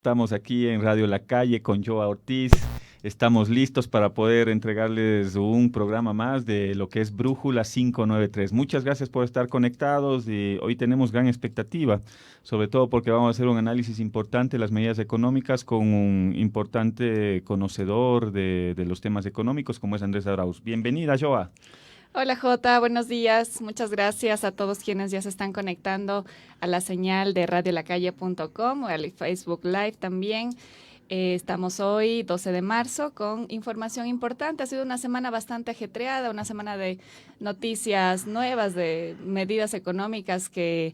Estamos aquí en Radio La Calle con Joa Ortiz. Estamos listos para poder entregarles un programa más de lo que es Brújula 593. Muchas gracias por estar conectados y hoy tenemos gran expectativa, sobre todo porque vamos a hacer un análisis importante de las medidas económicas con un importante conocedor de los temas económicos como es Andrés Arauz. Bienvenida, Joa. Hola Jota, buenos días. Muchas gracias a todos quienes ya se están conectando a la señal de radiolacalle.com o al Facebook Live también. Estamos hoy, 12 de marzo, con información importante. Ha sido una semana bastante ajetreada, una semana de noticias nuevas, de medidas económicas que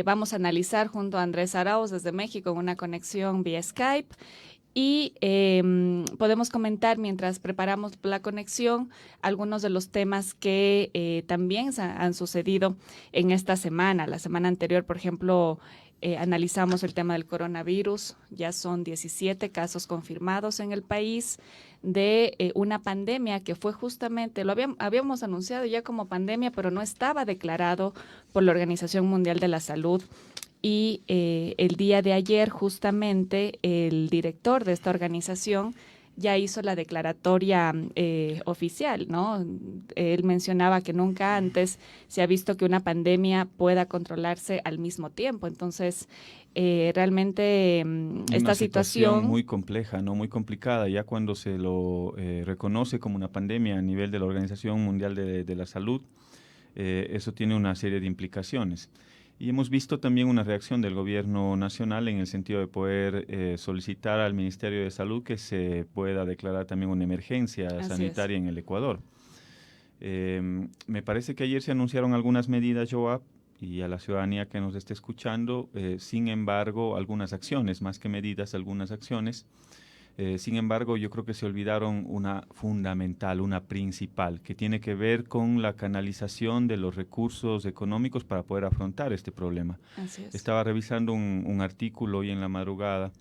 vamos a analizar junto a Andrés Arauz desde México en una conexión vía Skype. Y podemos comentar mientras preparamos la conexión algunos de los temas que también han sucedido en esta semana. La semana anterior, por ejemplo, analizamos el tema del coronavirus. Ya son 17 casos confirmados en el país de una pandemia que fue justamente, habíamos anunciado ya como pandemia, pero no estaba declarado por la Organización Mundial de la Salud. Y el día de ayer justamente el director de esta organización ya hizo la declaratoria oficial, ¿no? Él mencionaba que nunca antes se ha visto que una pandemia pueda controlarse al mismo tiempo. Entonces, realmente esta situación situación muy compleja, ¿no? Muy complicada, ya cuando se lo reconoce como una pandemia a nivel de la Organización Mundial de la Salud, eso tiene una serie de implicaciones. Y hemos visto también una reacción del gobierno nacional en el sentido de poder solicitar al Ministerio de Salud que se pueda declarar también una emergencia sanitaria en el Ecuador. Me parece que ayer se anunciaron algunas medidas, Joab, y a la ciudadanía que nos esté escuchando, sin embargo, algunas acciones, más que medidas, algunas acciones. Sin embargo, yo creo que se olvidaron una fundamental, una principal, que tiene que ver con la canalización de los recursos económicos para poder afrontar este problema. Así es. Estaba revisando un artículo hoy en la madrugada.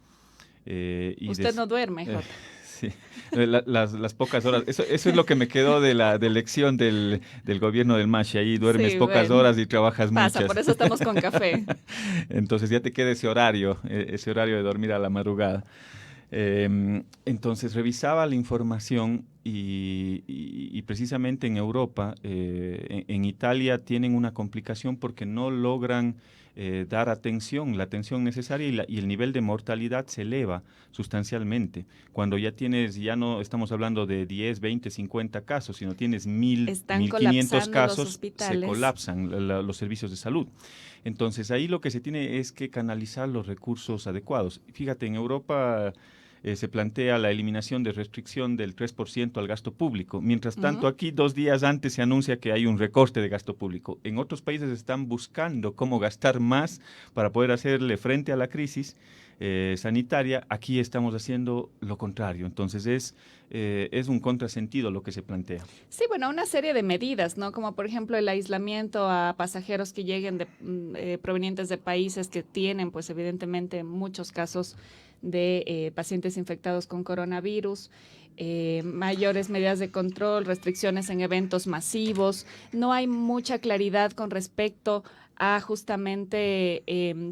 Usted no duerme, Jota. Sí, las pocas horas. Eso es lo que me quedó de la elección del gobierno del MASH. Ahí duermes Sí, pocas bueno, horas y trabajas pasa, muchas. por eso estamos con café. Entonces ya te queda ese horario de dormir a la madrugada. Entonces revisaba la información y precisamente en Europa, en Italia tienen una complicación porque no logran dar atención, la atención necesaria y el nivel de mortalidad se eleva sustancialmente. Cuando ya no estamos hablando de 10, 20, 50 casos, sino tienes 1000, Están 1500 colapsando los casos, se hospitales. colapsan los servicios de salud. Entonces ahí lo que se tiene es que canalizar los recursos adecuados. Fíjate, en Europa se plantea la eliminación de restricción del 3% al gasto público. Mientras tanto, aquí 2 días antes se anuncia que hay un recorte de gasto público. En otros países están buscando cómo gastar más para poder hacerle frente a la crisis sanitaria. Aquí estamos haciendo lo contrario. Entonces es un contrasentido lo que se plantea. Sí, bueno, una serie de medidas, ¿no? Como por ejemplo el aislamiento a pasajeros que lleguen provenientes de países que tienen, pues evidentemente, muchos casos de pacientes infectados con coronavirus, mayores medidas de control, restricciones en eventos masivos. No hay mucha claridad con respecto a justamente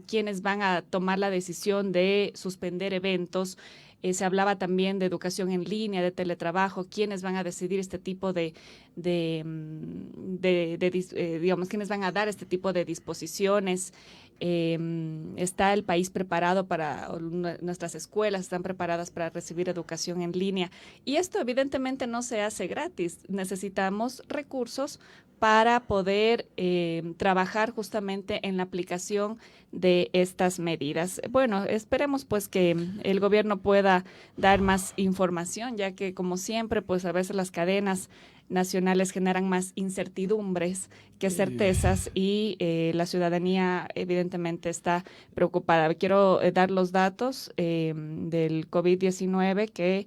quienes van a tomar la decisión de suspender eventos. Se hablaba también de educación en línea, de teletrabajo, quiénes van a decidir este tipo digamos, quiénes van a dar este tipo de disposiciones. Está el país preparado nuestras escuelas están preparadas para recibir educación en línea. Y esto evidentemente no se hace gratis. Necesitamos recursos para poder trabajar justamente en la aplicación de estas medidas. Bueno, esperemos pues que el gobierno pueda dar más información, ya que como siempre, pues a veces las cadenas nacionales generan más incertidumbres que certezas y la ciudadanía evidentemente está preocupada. Quiero dar los datos del COVID-19 que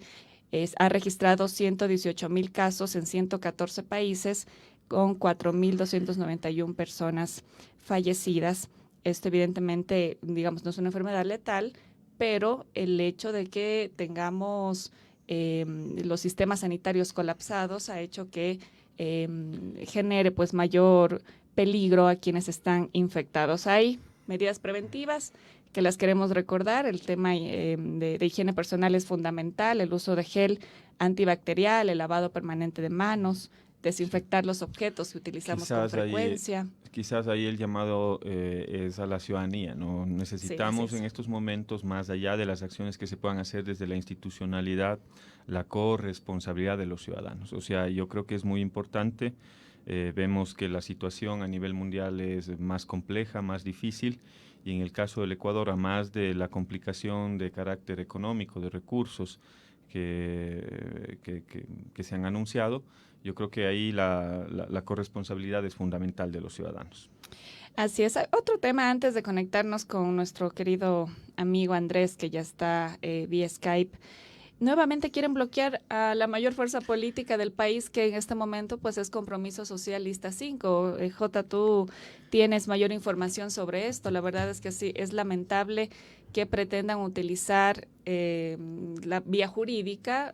ha registrado 118,000 casos en 114 países con 4,291 personas fallecidas. Esto evidentemente, digamos, no es una enfermedad letal, pero el hecho de que tengamos los sistemas sanitarios colapsados ha hecho que genere pues mayor peligro a quienes están infectados. Hay medidas preventivas que las queremos recordar. El tema de higiene personal es fundamental, el uso de gel antibacterial, el lavado permanente de manos, desinfectar los objetos que utilizamos con frecuencia. Quizás ahí el llamado es a la ciudadanía, ¿no? Necesitamos en estos momentos, más allá de las acciones que se puedan hacer desde la institucionalidad, la corresponsabilidad de los ciudadanos. O sea, yo creo que es muy importante. Vemos que la situación a nivel mundial es más compleja, más difícil, y en el caso del Ecuador, a más de la complicación de carácter económico, de recursos que se han anunciado, yo creo que ahí la corresponsabilidad es fundamental de los ciudadanos. Así es. Otro tema antes de conectarnos con nuestro querido amigo Andrés, que ya está vía Skype. Nuevamente quieren bloquear a la mayor fuerza política del país, que en este momento pues es Compromiso Social Lista 5. Jota, tú tienes mayor información sobre esto. La verdad es que sí, es lamentable que pretendan utilizar la vía jurídica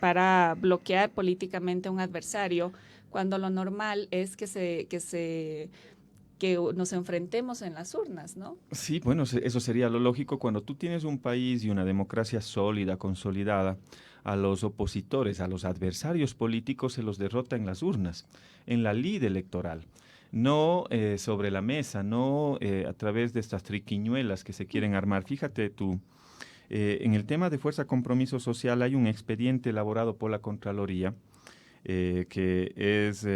para bloquear políticamente a un adversario, cuando lo normal es que nos enfrentemos en las urnas, ¿no? Sí, bueno, eso sería lo lógico. Cuando tú tienes un país y una democracia sólida, consolidada, a los opositores, a los adversarios políticos se los derrota en las urnas, en la lid electoral. No sobre la mesa, no a través de estas triquiñuelas que se quieren armar. Fíjate tú, en el tema de Fuerza Compromiso Social hay un expediente elaborado por la Contraloría, que es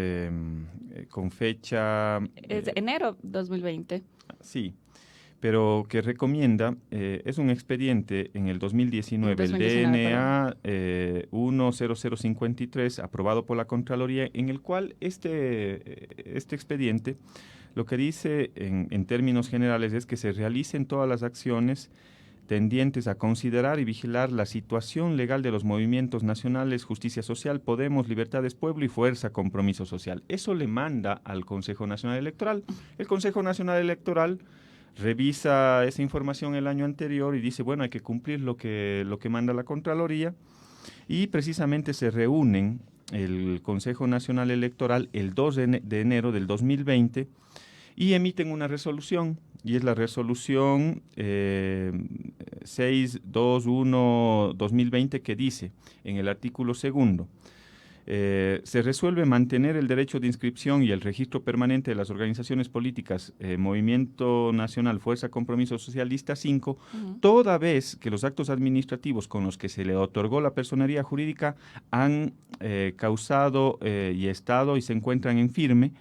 con fecha... Es de enero 2020. Sí, pero que recomienda, es un expediente en el 2019, el DNA 10053, aprobado por la Contraloría, en el cual este expediente lo que dice en términos generales es que se realicen todas las acciones tendientes a considerar y vigilar la situación legal de los movimientos nacionales Justicia Social, Podemos, Libertades Pueblo y Fuerza Compromiso Social. Eso le manda al Consejo Nacional Electoral. El Consejo Nacional Electoral revisa esa información el año anterior y dice, bueno, hay que cumplir lo que manda la Contraloría, y precisamente se reúnen el Consejo Nacional Electoral el 2 de enero del 2020 y emiten una resolución, y es la resolución 621-2020, que dice en el artículo segundo: se resuelve mantener el derecho de inscripción y el registro permanente de las organizaciones políticas Movimiento Nacional Fuerza Compromiso Social Lista 5, toda vez que los actos administrativos con los que se le otorgó la personería jurídica han causado y estado y se encuentran en firme.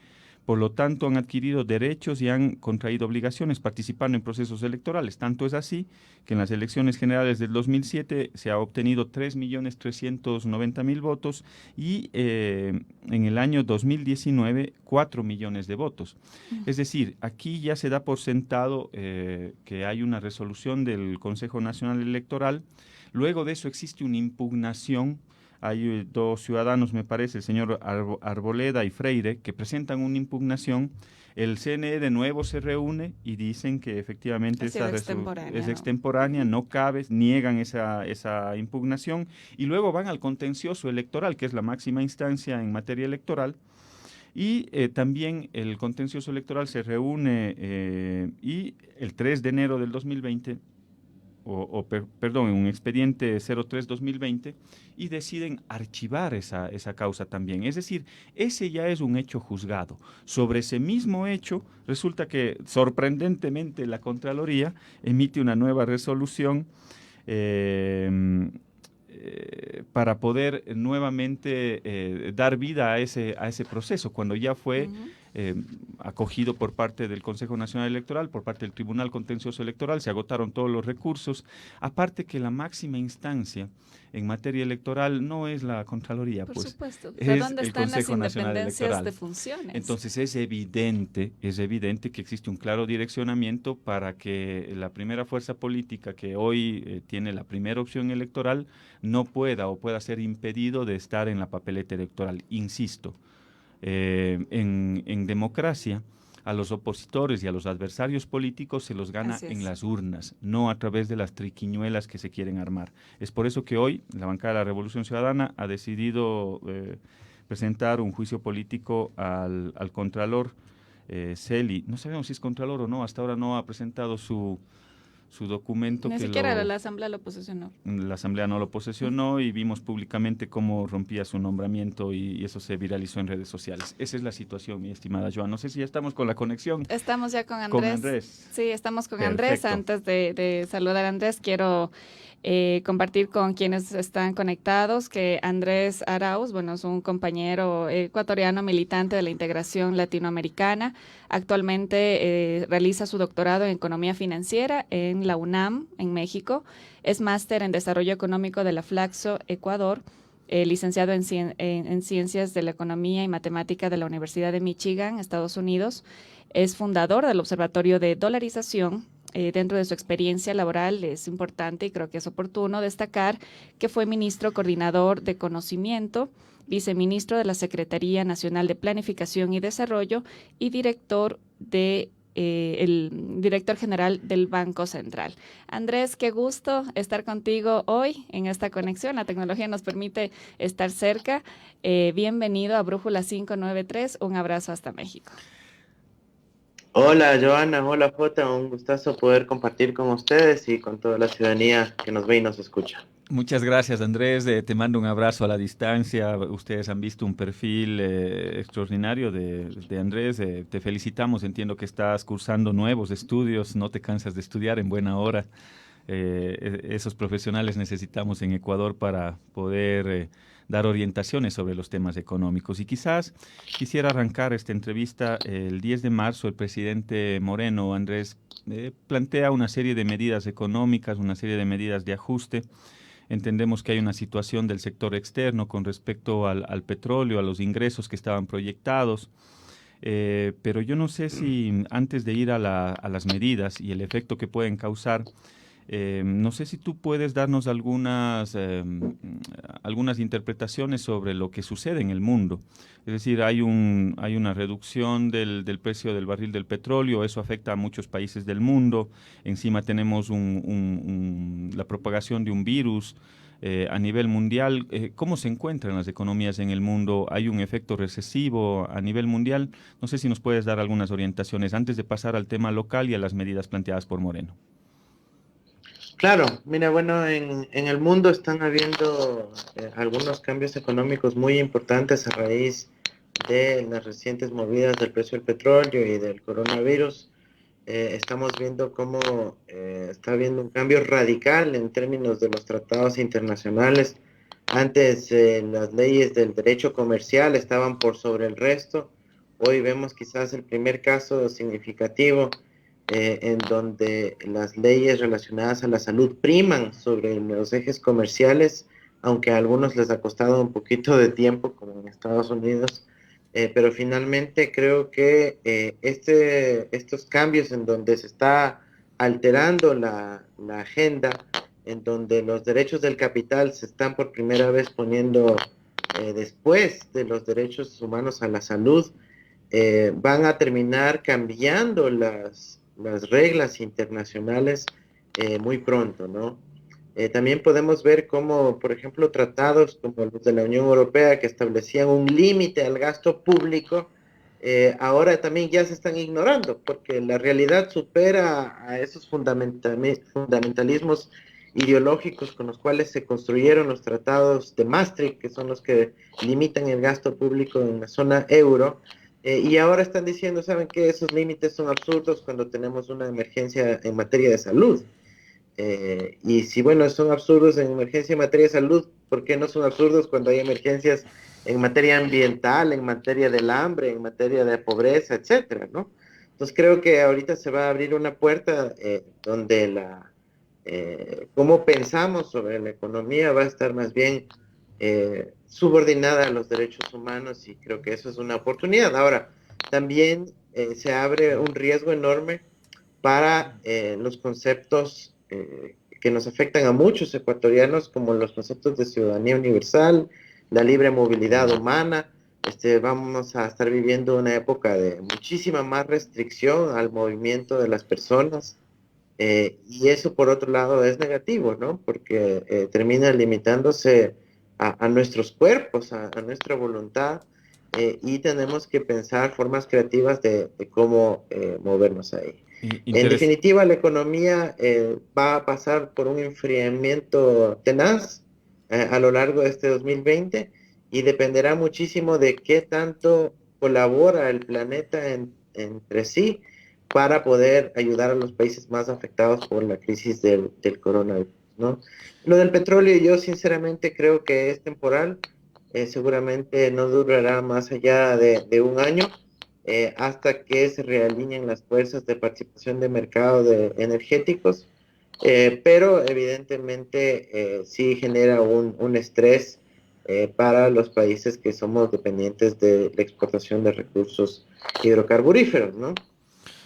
Por lo tanto, han adquirido derechos y han contraído obligaciones participando en procesos electorales. Tanto es así que en las elecciones generales del 2007 se ha obtenido 3.390.000 votos y en el año 2019 4 millones de votos. Es decir, aquí ya se da por sentado que hay una resolución del Consejo Nacional Electoral. Luego de eso existe una impugnación. Hay dos ciudadanos, me parece, el señor Arboleda y Freire, que presentan una impugnación. El CNE de nuevo se reúne y dicen que efectivamente es extemporánea, no cabe, niegan esa impugnación, y luego van al contencioso electoral, que es la máxima instancia en materia electoral. Y también el contencioso electoral se reúne y el 3 de enero del 2020, perdón, en un expediente 03-2020, y deciden archivar esa causa también. Es decir, ese ya es un hecho juzgado. Sobre ese mismo hecho, resulta que sorprendentemente la Contraloría emite una nueva resolución para poder nuevamente dar vida a ese proceso, cuando ya fue acogido por parte del Consejo Nacional Electoral, por parte del Tribunal Contencioso Electoral, se agotaron todos los recursos. Aparte que la máxima instancia en materia electoral no es la Contraloría, por pues supuesto. es ¿Dónde el están Consejo las Nacional independencias Electoral de funciones? Entonces es evidente que existe un claro direccionamiento para que la primera fuerza política que hoy tiene la primera opción electoral no pueda ser impedido de estar en la papeleta electoral. Insisto, en democracia a los opositores y a los adversarios políticos se los gana en las urnas, no a través de las triquiñuelas que se quieren armar. Es por eso que hoy la bancada de la Revolución Ciudadana ha decidido presentar un juicio político al Contralor Celi, no sabemos si es Contralor o no, hasta ahora no ha presentado su documento. Ni siquiera la Asamblea lo posesionó. La Asamblea no lo posesionó y vimos públicamente cómo rompía su nombramiento y eso se viralizó en redes sociales. Esa es la situación, mi estimada Joan. No sé si ya estamos con la conexión. Estamos ya con Andrés. Con Andrés. Sí, estamos con Perfecto. Andrés. Antes de saludar a Andrés, quiero compartir con quienes están conectados que Andrés Arauz, bueno, es un compañero ecuatoriano militante de la integración latinoamericana. Actualmente realiza su doctorado en Economía Financiera en la UNAM, en México. Es máster en Desarrollo Económico de la Flaxo, Ecuador. Licenciado en Ciencias de la Economía y Matemática de la Universidad de Michigan, Estados Unidos. Es fundador del Observatorio de Dolarización. Dentro de su experiencia laboral es importante y creo que es oportuno destacar que fue ministro coordinador de Conocimiento, viceministro de la Secretaría Nacional de Planificación y Desarrollo y el director general del Banco Central. Andrés, qué gusto estar contigo hoy en esta conexión. La tecnología nos permite estar cerca. Bienvenido a Brújula 593. Un abrazo hasta México. Hola Joana, hola Jota, un gustazo poder compartir con ustedes y con toda la ciudadanía que nos ve y nos escucha. Muchas gracias, Andrés. Te mando un abrazo a la distancia. Ustedes han visto un perfil extraordinario de Andrés. Te felicitamos. Entiendo que estás cursando nuevos estudios. No te cansas de estudiar en buena hora. Esos profesionales necesitamos en Ecuador para poder dar orientaciones sobre los temas económicos. Y quizás quisiera arrancar esta entrevista. El 10 de marzo el presidente Moreno, Andrés, plantea una serie de medidas económicas, una serie de medidas de ajuste. Entendemos que hay una situación del sector externo con respecto al petróleo, a los ingresos que estaban proyectados, pero yo no sé si antes de ir a las medidas y el efecto que pueden causar, no sé si tú puedes darnos algunas interpretaciones sobre lo que sucede en el mundo. Es decir, hay una reducción del precio del barril del petróleo, eso afecta a muchos países del mundo. Encima tenemos la propagación de un virus a nivel mundial. ¿Cómo se encuentran las economías en el mundo? ¿Hay un efecto recesivo a nivel mundial? No sé si nos puedes dar algunas orientaciones antes de pasar al tema local y a las medidas planteadas por Moreno. Claro, mira, bueno, en el mundo están habiendo algunos cambios económicos muy importantes a raíz de las recientes movidas del precio del petróleo y del coronavirus. Estamos viendo cómo está habiendo un cambio radical en términos de los tratados internacionales. Antes las leyes del derecho comercial estaban por sobre el resto. Hoy vemos quizás el primer caso significativo en donde las leyes relacionadas a la salud priman sobre los ejes comerciales, aunque a algunos les ha costado un poquito de tiempo, como en Estados Unidos, pero finalmente creo que estos cambios en donde se está alterando la agenda, en donde los derechos del capital se están por primera vez poniendo después de los derechos humanos a la salud, van a terminar cambiando las reglas internacionales muy pronto, ¿no? También podemos ver cómo, por ejemplo, tratados como los de la Unión Europea que establecían un límite al gasto público, ahora también ya se están ignorando, porque la realidad supera a esos fundamentalismos ideológicos con los cuales se construyeron los tratados de Maastricht, que son los que limitan el gasto público en la zona euro. Y ahora están diciendo, ¿saben qué? Esos límites son absurdos cuando tenemos una emergencia en materia de salud. Y si, bueno, son absurdos en emergencia en materia de salud, ¿por qué no son absurdos cuando hay emergencias en materia ambiental, en materia del hambre, en materia de pobreza, etcétera, ¿no? Entonces creo que ahorita se va a abrir una puerta donde cómo pensamos sobre la economía va a estar más bien subordinada a los derechos humanos, y creo que eso es una oportunidad. Ahora, también se abre un riesgo enorme para los conceptos que nos afectan a muchos ecuatorianos, como los conceptos de ciudadanía universal, la libre movilidad humana. Vamos a estar viviendo una época de muchísima más restricción al movimiento de las personas, y eso por otro lado es negativo, ¿no? Porque termina limitándose a nuestros cuerpos, a nuestra voluntad, y tenemos que pensar formas creativas de cómo movernos ahí. En definitiva, la economía va a pasar por un enfriamiento tenaz a lo largo de este 2020 y dependerá muchísimo de qué tanto colabora el planeta entre sí para poder ayudar a los países más afectados por la crisis del coronavirus, ¿no? Lo del petróleo, yo sinceramente creo que es temporal, seguramente no durará más allá de un año, hasta que se realineen las fuerzas de participación de mercado de energéticos, pero evidentemente sí genera un estrés para los países que somos dependientes de la exportación de recursos hidrocarburíferos, ¿no?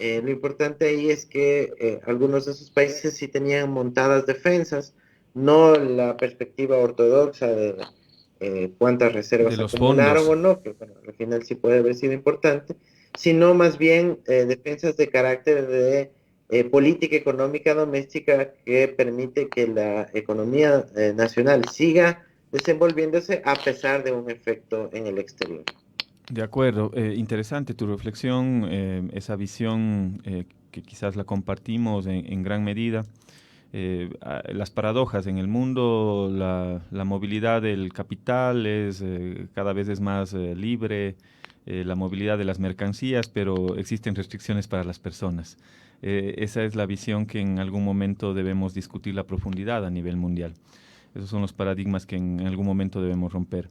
Lo importante ahí es que algunos de esos países sí tenían montadas defensas, no la perspectiva ortodoxa de cuántas reservas de los acumularon fondos. o no, que bueno, al final sí puede haber sido importante, sino más bien defensas de carácter de política económica doméstica que permite que la economía nacional siga desenvolviéndose a pesar de un efecto en el exterior. De acuerdo, interesante tu reflexión, esa visión que quizás la compartimos en gran medida. Las paradojas en el mundo, la movilidad del capital es cada vez es más libre, la movilidad de las mercancías, pero existen restricciones para las personas. Esa es la visión que en algún momento debemos discutir la profundidad a nivel mundial. Esos son los paradigmas que en algún momento debemos romper.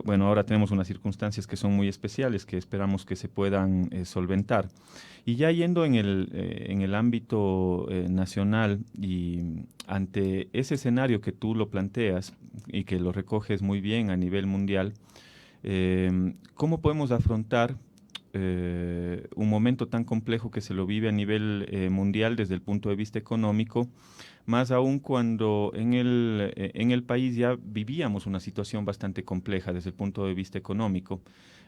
Bueno, ahora tenemos unas circunstancias que son muy especiales que esperamos que se puedan solventar. Y ya yendo en el ámbito nacional y ante ese escenario que tú lo planteas y que lo recoges muy bien a nivel mundial, ¿cómo podemos afrontar un momento tan complejo que se lo vive a nivel mundial desde el punto de vista económico? Más aún cuando en el país ya vivíamos una situación bastante compleja desde el punto de vista económico.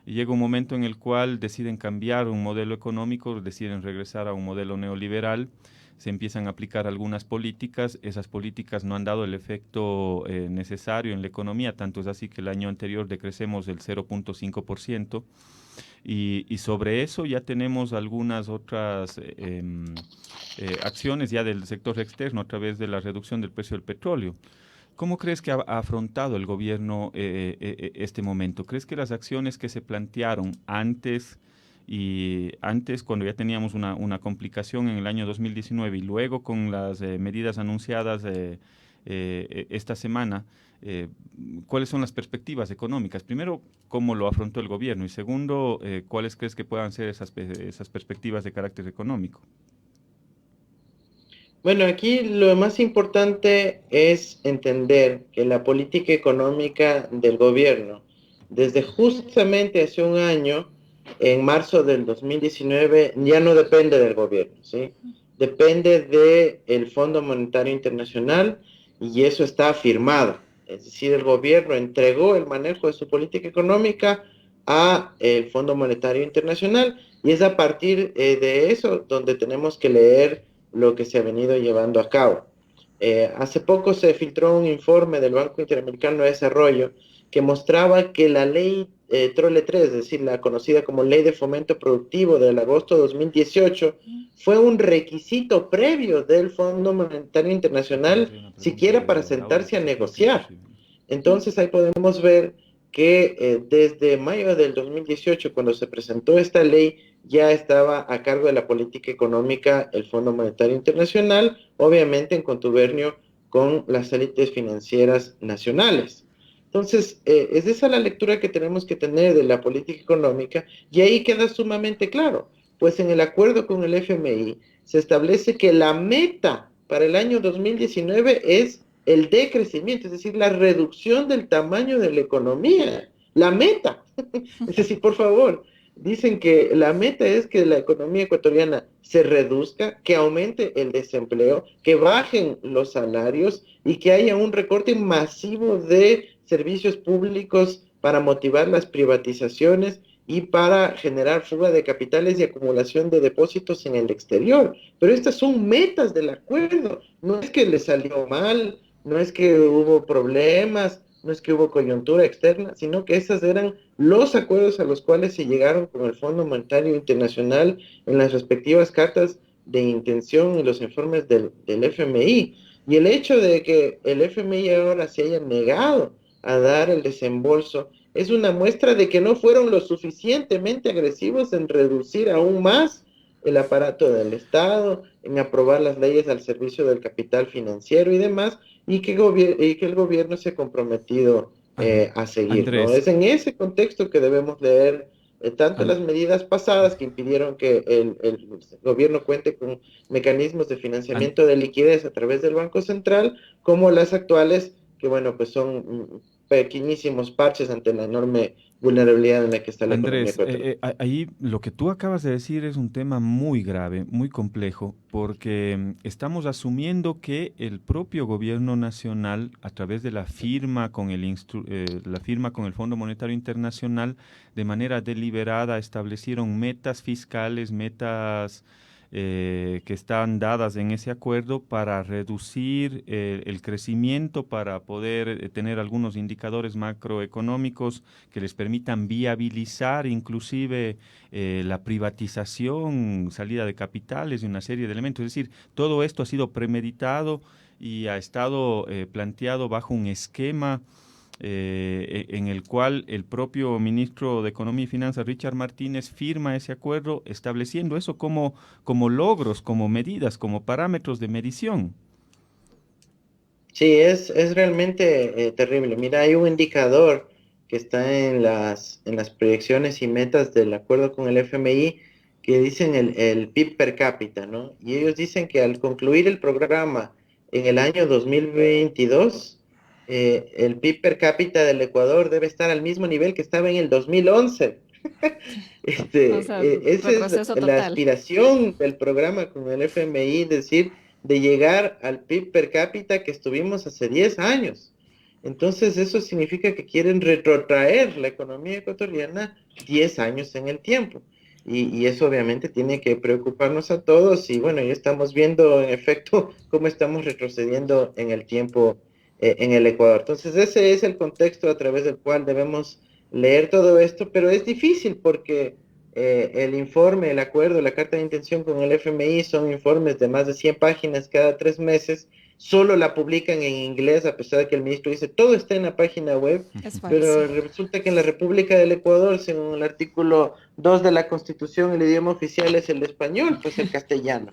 Y llega un momento en el cual deciden cambiar un modelo económico, deciden regresar a un modelo neoliberal, se empiezan a aplicar algunas políticas, esas políticas no han dado el efecto necesario en la economía, tanto es así que el año anterior decrecemos del 0.5%. Y sobre eso ya tenemos algunas otras acciones ya del sector externo a través de la reducción del precio del petróleo. ¿Cómo crees que ha afrontado el gobierno este momento? ¿Crees que las acciones que se plantearon antes cuando ya teníamos una complicación en el año 2019 y luego con las medidas anunciadas esta semana, cuáles son las perspectivas económicas? Primero, ¿cómo lo afrontó el gobierno? Y segundo, ¿cuáles crees que puedan ser esas perspectivas de carácter económico? Bueno, aquí lo más importante es entender que la política económica del gobierno, desde justamente hace un año, en marzo del 2019, ya no depende del gobierno, ¿sí? Depende del Fondo Monetario Internacional y eso está firmado. Es decir, el gobierno entregó el manejo de su política económica a el Fondo Monetario Internacional y es a partir de eso donde tenemos que leer lo que se ha venido llevando a cabo. Hace poco se filtró un informe del Banco Interamericano de Desarrollo que mostraba que la ley Trole 3, es decir, la conocida como Ley de Fomento Productivo del agosto de 2018, fue un requisito previo del Fondo Monetario Internacional siquiera para sentarse a negociar. Entonces ahí podemos ver que desde mayo del 2018, cuando se presentó esta ley, ya estaba a cargo de la política económica el Fondo Monetario Internacional, obviamente en contubernio con las élites financieras nacionales. Entonces, es esa la lectura que tenemos que tener de la política económica y ahí queda sumamente claro, pues en el acuerdo con el FMI se establece que la meta para el año 2019 es el decrecimiento, es decir, la reducción del tamaño de la economía, la meta. Es decir, por favor, dicen que la meta es que la economía ecuatoriana se reduzca, que aumente el desempleo, que bajen los salarios y que haya un recorte masivo de servicios públicos para motivar las privatizaciones y para generar fuga de capitales y acumulación de depósitos en el exterior. Pero estas son metas del acuerdo. No es que le salió mal, no es que hubo problemas, no es que hubo coyuntura externa, sino que esos eran los acuerdos a los cuales se llegaron con el Fondo Monetario Internacional en las respectivas cartas de intención y los informes del FMI. Y el hecho de que el FMI ahora se haya negado a dar el desembolso es una muestra de que no fueron lo suficientemente agresivos en reducir aún más el aparato del Estado, en aprobar las leyes al servicio del capital financiero y demás, y que el gobierno se ha comprometido a seguir, ¿no? Andrés, Es en ese contexto que debemos leer tanto An- las medidas pasadas que impidieron que el gobierno cuente con mecanismos de An- financiamiento de liquidez a través del Banco Central, como las actuales, que bueno, pues son pequeñísimos parches ante la enorme vulnerabilidad en la que está la economía Andrés, ecuatoriana. ahí lo que tú acabas de decir es un tema muy grave, muy complejo, porque estamos asumiendo que el propio gobierno nacional, a través de la firma con la firma con el Fondo Monetario Internacional, de manera deliberada establecieron metas fiscales, metas que están dadas en ese acuerdo para reducir el crecimiento, para poder tener algunos indicadores macroeconómicos que les permitan viabilizar inclusive la privatización, salida de capitales y una serie de elementos. Es decir, todo esto ha sido premeditado y ha estado planteado bajo un esquema en el cual el propio ministro de Economía y Finanzas, Richard Martínez, firma ese acuerdo estableciendo eso como logros, como medidas, como parámetros de medición. Sí, es realmente terrible. Mira, hay un indicador que está en las proyecciones y metas del acuerdo con el FMI que dicen el PIB per cápita, ¿no? Y ellos dicen que al concluir el programa en el año 2022, el PIB per cápita del Ecuador debe estar al mismo nivel que estaba en el 2011. O sea, Esa es retroceso la total. aspiración del programa con el FMI, es decir, de llegar al PIB per cápita que estuvimos hace 10 años. Entonces, eso significa que quieren retrotraer la economía ecuatoriana 10 años en el tiempo. Y eso obviamente tiene que preocuparnos a todos. Y bueno, ya estamos viendo en efecto cómo estamos retrocediendo en el tiempo en el Ecuador. Entonces, ese es el contexto a través del cual debemos leer todo esto, pero es difícil porque el informe, el acuerdo, la carta de intención con el FMI son informes de más de 100 páginas cada 3 meses, solo la publican en inglés, a pesar de que el ministro dice todo está en la página web, Es falso. pero resulta que en la República del Ecuador, según el artículo 2 de la Constitución, el idioma oficial es el español, pues el castellano.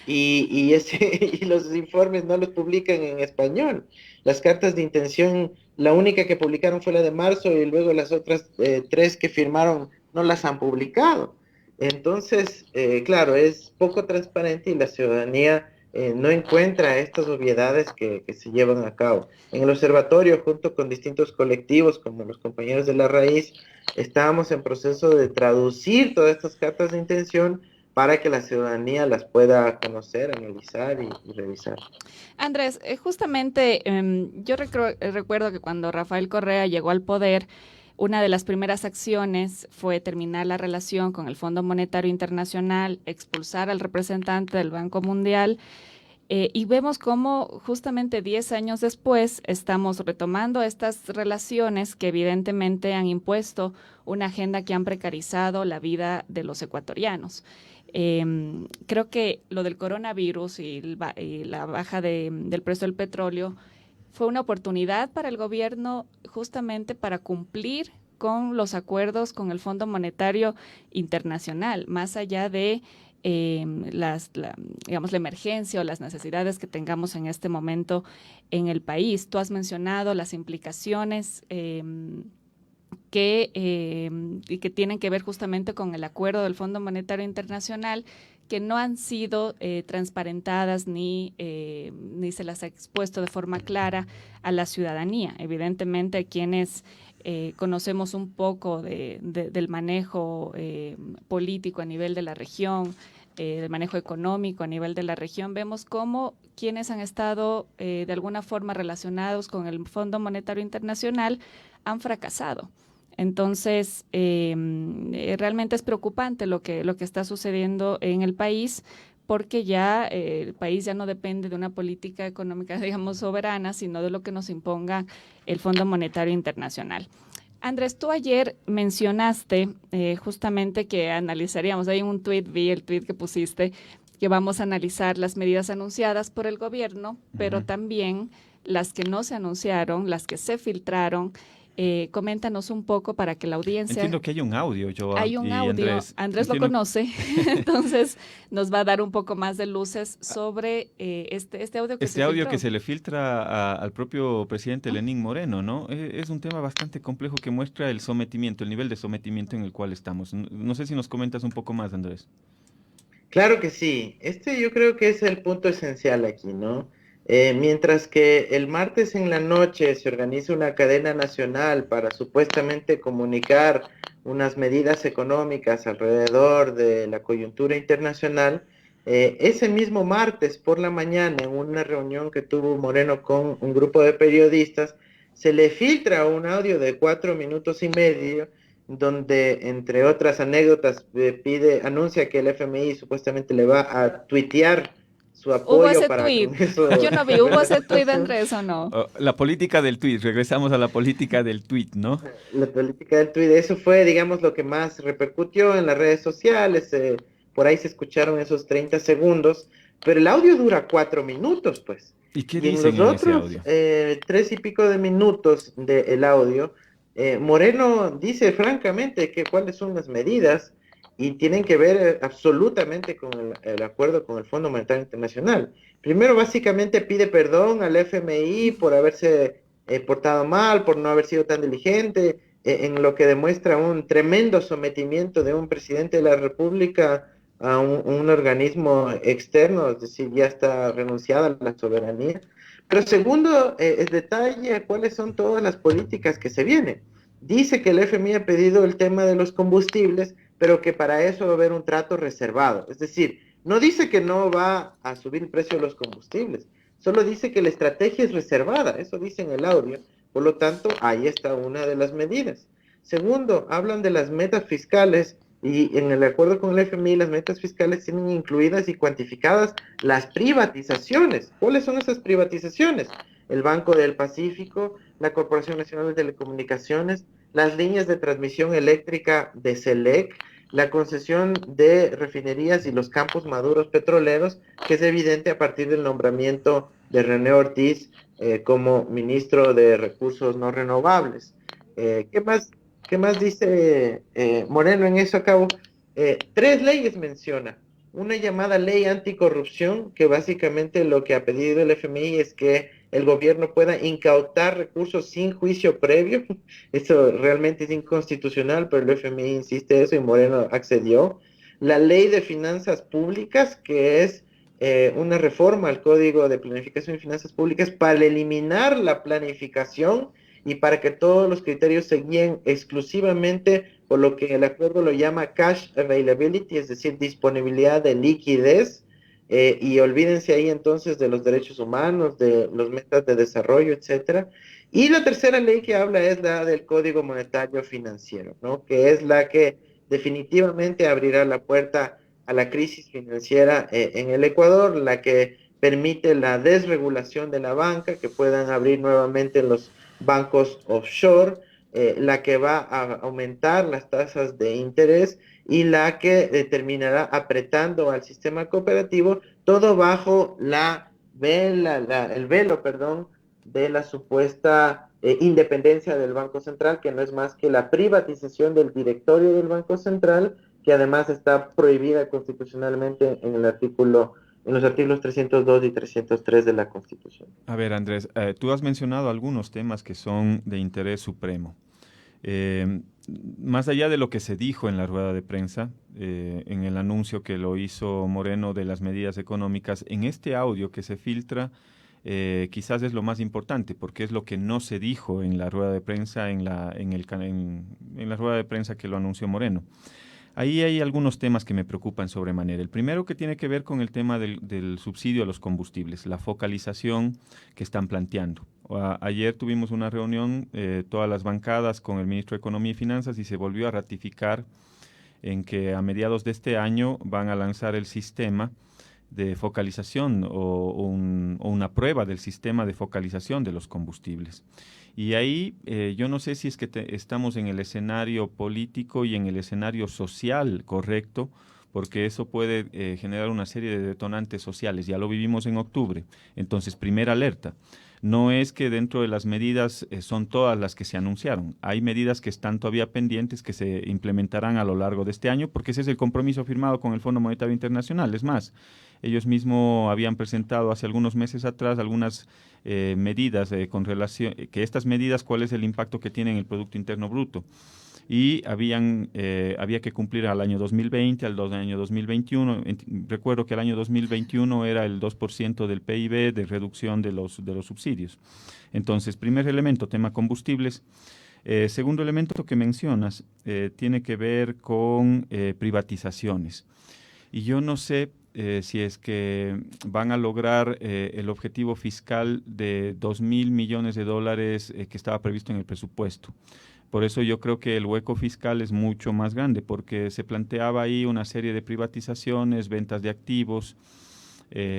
Y los informes no los publican en español. Las cartas de intención, la única que publicaron fue la de marzo y luego las otras 3 que firmaron no las han publicado. Entonces, claro, es poco transparente y la ciudadanía no encuentra estas obviedades que se llevan a cabo. En el observatorio, junto con distintos colectivos como los compañeros de la raíz, estábamos en proceso de traducir todas estas cartas de intención para que la ciudadanía las pueda conocer, analizar y revisar. Andrés, justamente yo recuerdo que cuando Rafael Correa llegó al poder, una de las primeras acciones fue terminar la relación con el Fondo Monetario Internacional, expulsar al representante del Banco Mundial. Y vemos cómo justamente 10 años después estamos retomando estas relaciones que evidentemente han impuesto una agenda que han precarizado la vida de los ecuatorianos. Creo que lo del coronavirus y la baja del precio del petróleo fue una oportunidad para el gobierno justamente para cumplir con los acuerdos con el Fondo Monetario Internacional, más allá de digamos, la emergencia o las necesidades que tengamos en este momento en el país. Tú has mencionado las implicaciones que tienen que ver justamente con el acuerdo del Fondo Monetario Internacional, que no han sido transparentadas ni se las ha expuesto de forma clara a la ciudadanía. Evidentemente, quienes conocemos un poco del manejo político a nivel de la región, del manejo económico a nivel de la región, vemos cómo quienes han estado de alguna forma relacionados con el Fondo Monetario Internacional han fracasado. Entonces, realmente es preocupante lo que está sucediendo en el país, porque ya el país ya no depende de una política económica, digamos, soberana, sino de lo que nos imponga el Fondo Monetario Internacional. Andrés, tú ayer mencionaste justamente que analizaríamos, hay un tuit, vi el tuit que pusiste, que vamos a analizar las medidas anunciadas por el gobierno, pero también las que no se anunciaron, las que se filtraron. Coméntanos un poco para que la audiencia... Entiendo que hay un audio, Joa. Hay un y audio, Andrés lo conoce, entonces nos va a dar un poco más de luces sobre este audio que Este se audio filtró. que se le filtra al propio presidente Lenín Moreno, ¿no? Es un tema bastante complejo que muestra el sometimiento, el nivel de sometimiento en el cual estamos. No sé si nos comentas un poco más, Andrés. Claro que sí. Este yo creo que es el punto esencial aquí, ¿no? Mientras que el martes en la noche se organiza una cadena nacional para supuestamente comunicar unas medidas económicas alrededor de la coyuntura internacional, ese mismo martes por la mañana, en una reunión que tuvo Moreno con un grupo de periodistas, se le filtra un audio de 4 minutos y medio donde, entre otras anécdotas, anuncia que el FMI supuestamente le va a tuitear su ¿Hubo apoyo ese para tuit? con eso Yo no vi, ¿hubo frenar la ese tuit, inflación. Andrés, o no? La política del tuit, regresamos a la política del tuit, ¿no? La política del tuit, eso fue, digamos, lo que más repercutió en las redes sociales. Por ahí se escucharon esos 30 segundos, pero el audio dura 4 minutos, pues. ¿Y qué Y en dicen los en ese otros audio? 3 y pico de minutos del audio, Moreno dice francamente que cuáles son las medidas y tienen que ver absolutamente con el acuerdo con el Fondo Monetario Internacional. Primero, básicamente pide perdón al FMI por haberse portado mal, por no haber sido tan diligente, en lo que demuestra un tremendo sometimiento de un presidente de la República a un organismo externo, es decir, ya está renunciada a la soberanía. Pero segundo, detalla cuáles son todas las políticas que se vienen. Dice que el FMI ha pedido el tema de los combustibles, pero que para eso va a haber un trato reservado. Es decir, no dice que no va a subir el precio de los combustibles, solo dice que la estrategia es reservada, eso dice en el audio. Por lo tanto, ahí está una de las medidas. Segundo, hablan de las metas fiscales y en el acuerdo con el FMI las metas fiscales tienen incluidas y cuantificadas las privatizaciones. ¿Cuáles son esas privatizaciones? El Banco del Pacífico, la Corporación Nacional de Telecomunicaciones, las líneas de transmisión eléctrica de SELEC, la concesión de refinerías y los campos maduros petroleros, que es evidente a partir del nombramiento de René Ortiz como ministro de Recursos No Renovables. ¿Qué más? ¿Qué más dice Moreno en eso? Acabo. 3 leyes menciona. Una llamada ley anticorrupción, que básicamente lo que ha pedido el FMI es que el gobierno pueda incautar recursos sin juicio previo. Eso realmente es inconstitucional, pero el FMI insiste eso y Moreno accedió. La ley de finanzas públicas, que es una reforma al Código de Planificación y Finanzas Públicas para eliminar la planificación y para que todos los criterios se guíen exclusivamente por lo que el acuerdo lo llama cash availability, es decir, disponibilidad de liquidez, y olvídense ahí entonces de los derechos humanos, de los metas de desarrollo, etcétera. Y la tercera ley que habla es la del Código Monetario Financiero, ¿no? Que es la que definitivamente abrirá la puerta a la crisis financiera en el Ecuador, la que permite la desregulación de la banca, que puedan abrir nuevamente los bancos offshore, la que va a aumentar las tasas de interés y la que terminará apretando al sistema cooperativo, todo bajo el velo, perdón, de la supuesta independencia del Banco Central, que no es más que la privatización del directorio del Banco Central, que además está prohibida constitucionalmente en los artículos 302 y 303 de la Constitución. A ver, Andrés, tú has mencionado algunos temas que son de interés supremo. Eh, Más allá de lo que se dijo en la rueda de prensa, en el anuncio que lo hizo Moreno de las medidas económicas, en este audio que se filtra, quizás es lo más importante, porque es lo que no se dijo en la rueda de prensa, en la rueda de prensa que lo anunció Moreno. Ahí hay algunos temas que me preocupan sobremanera. El primero que tiene que ver con el tema del subsidio a los combustibles, la focalización que están planteando. Ayer tuvimos una reunión, todas las bancadas con el ministro de Economía y Finanzas y se volvió a ratificar en que a mediados de este año van a lanzar el sistema de focalización o una prueba del sistema de focalización de los combustibles. Y ahí yo no sé si es que estamos en el escenario político y en el escenario social correcto, porque eso puede generar una serie de detonantes sociales. Ya lo vivimos en octubre. Entonces, primera alerta. No es que dentro de las medidas son todas las que se anunciaron. Hay medidas que están todavía pendientes que se implementarán a lo largo de este año, porque ese es el compromiso firmado con el Fondo Monetario Internacional. Es más, ellos mismos habían presentado hace algunos meses atrás algunas medidas con relación, que estas medidas, cuál es el impacto que tienen en el Producto Interno Bruto. Y había que cumplir al año 2020, año 2021. Recuerdo que el año 2021 era el 2% del PIB de reducción de los subsidios. Entonces, primer elemento, tema combustibles. Segundo elemento que mencionas tiene que ver con privatizaciones. Y yo no sé si es que van a lograr el objetivo fiscal de 2.000 millones de dólares que estaba previsto en el presupuesto. Por eso yo creo que el hueco fiscal es mucho más grande, porque se planteaba ahí una serie de privatizaciones, ventas de activos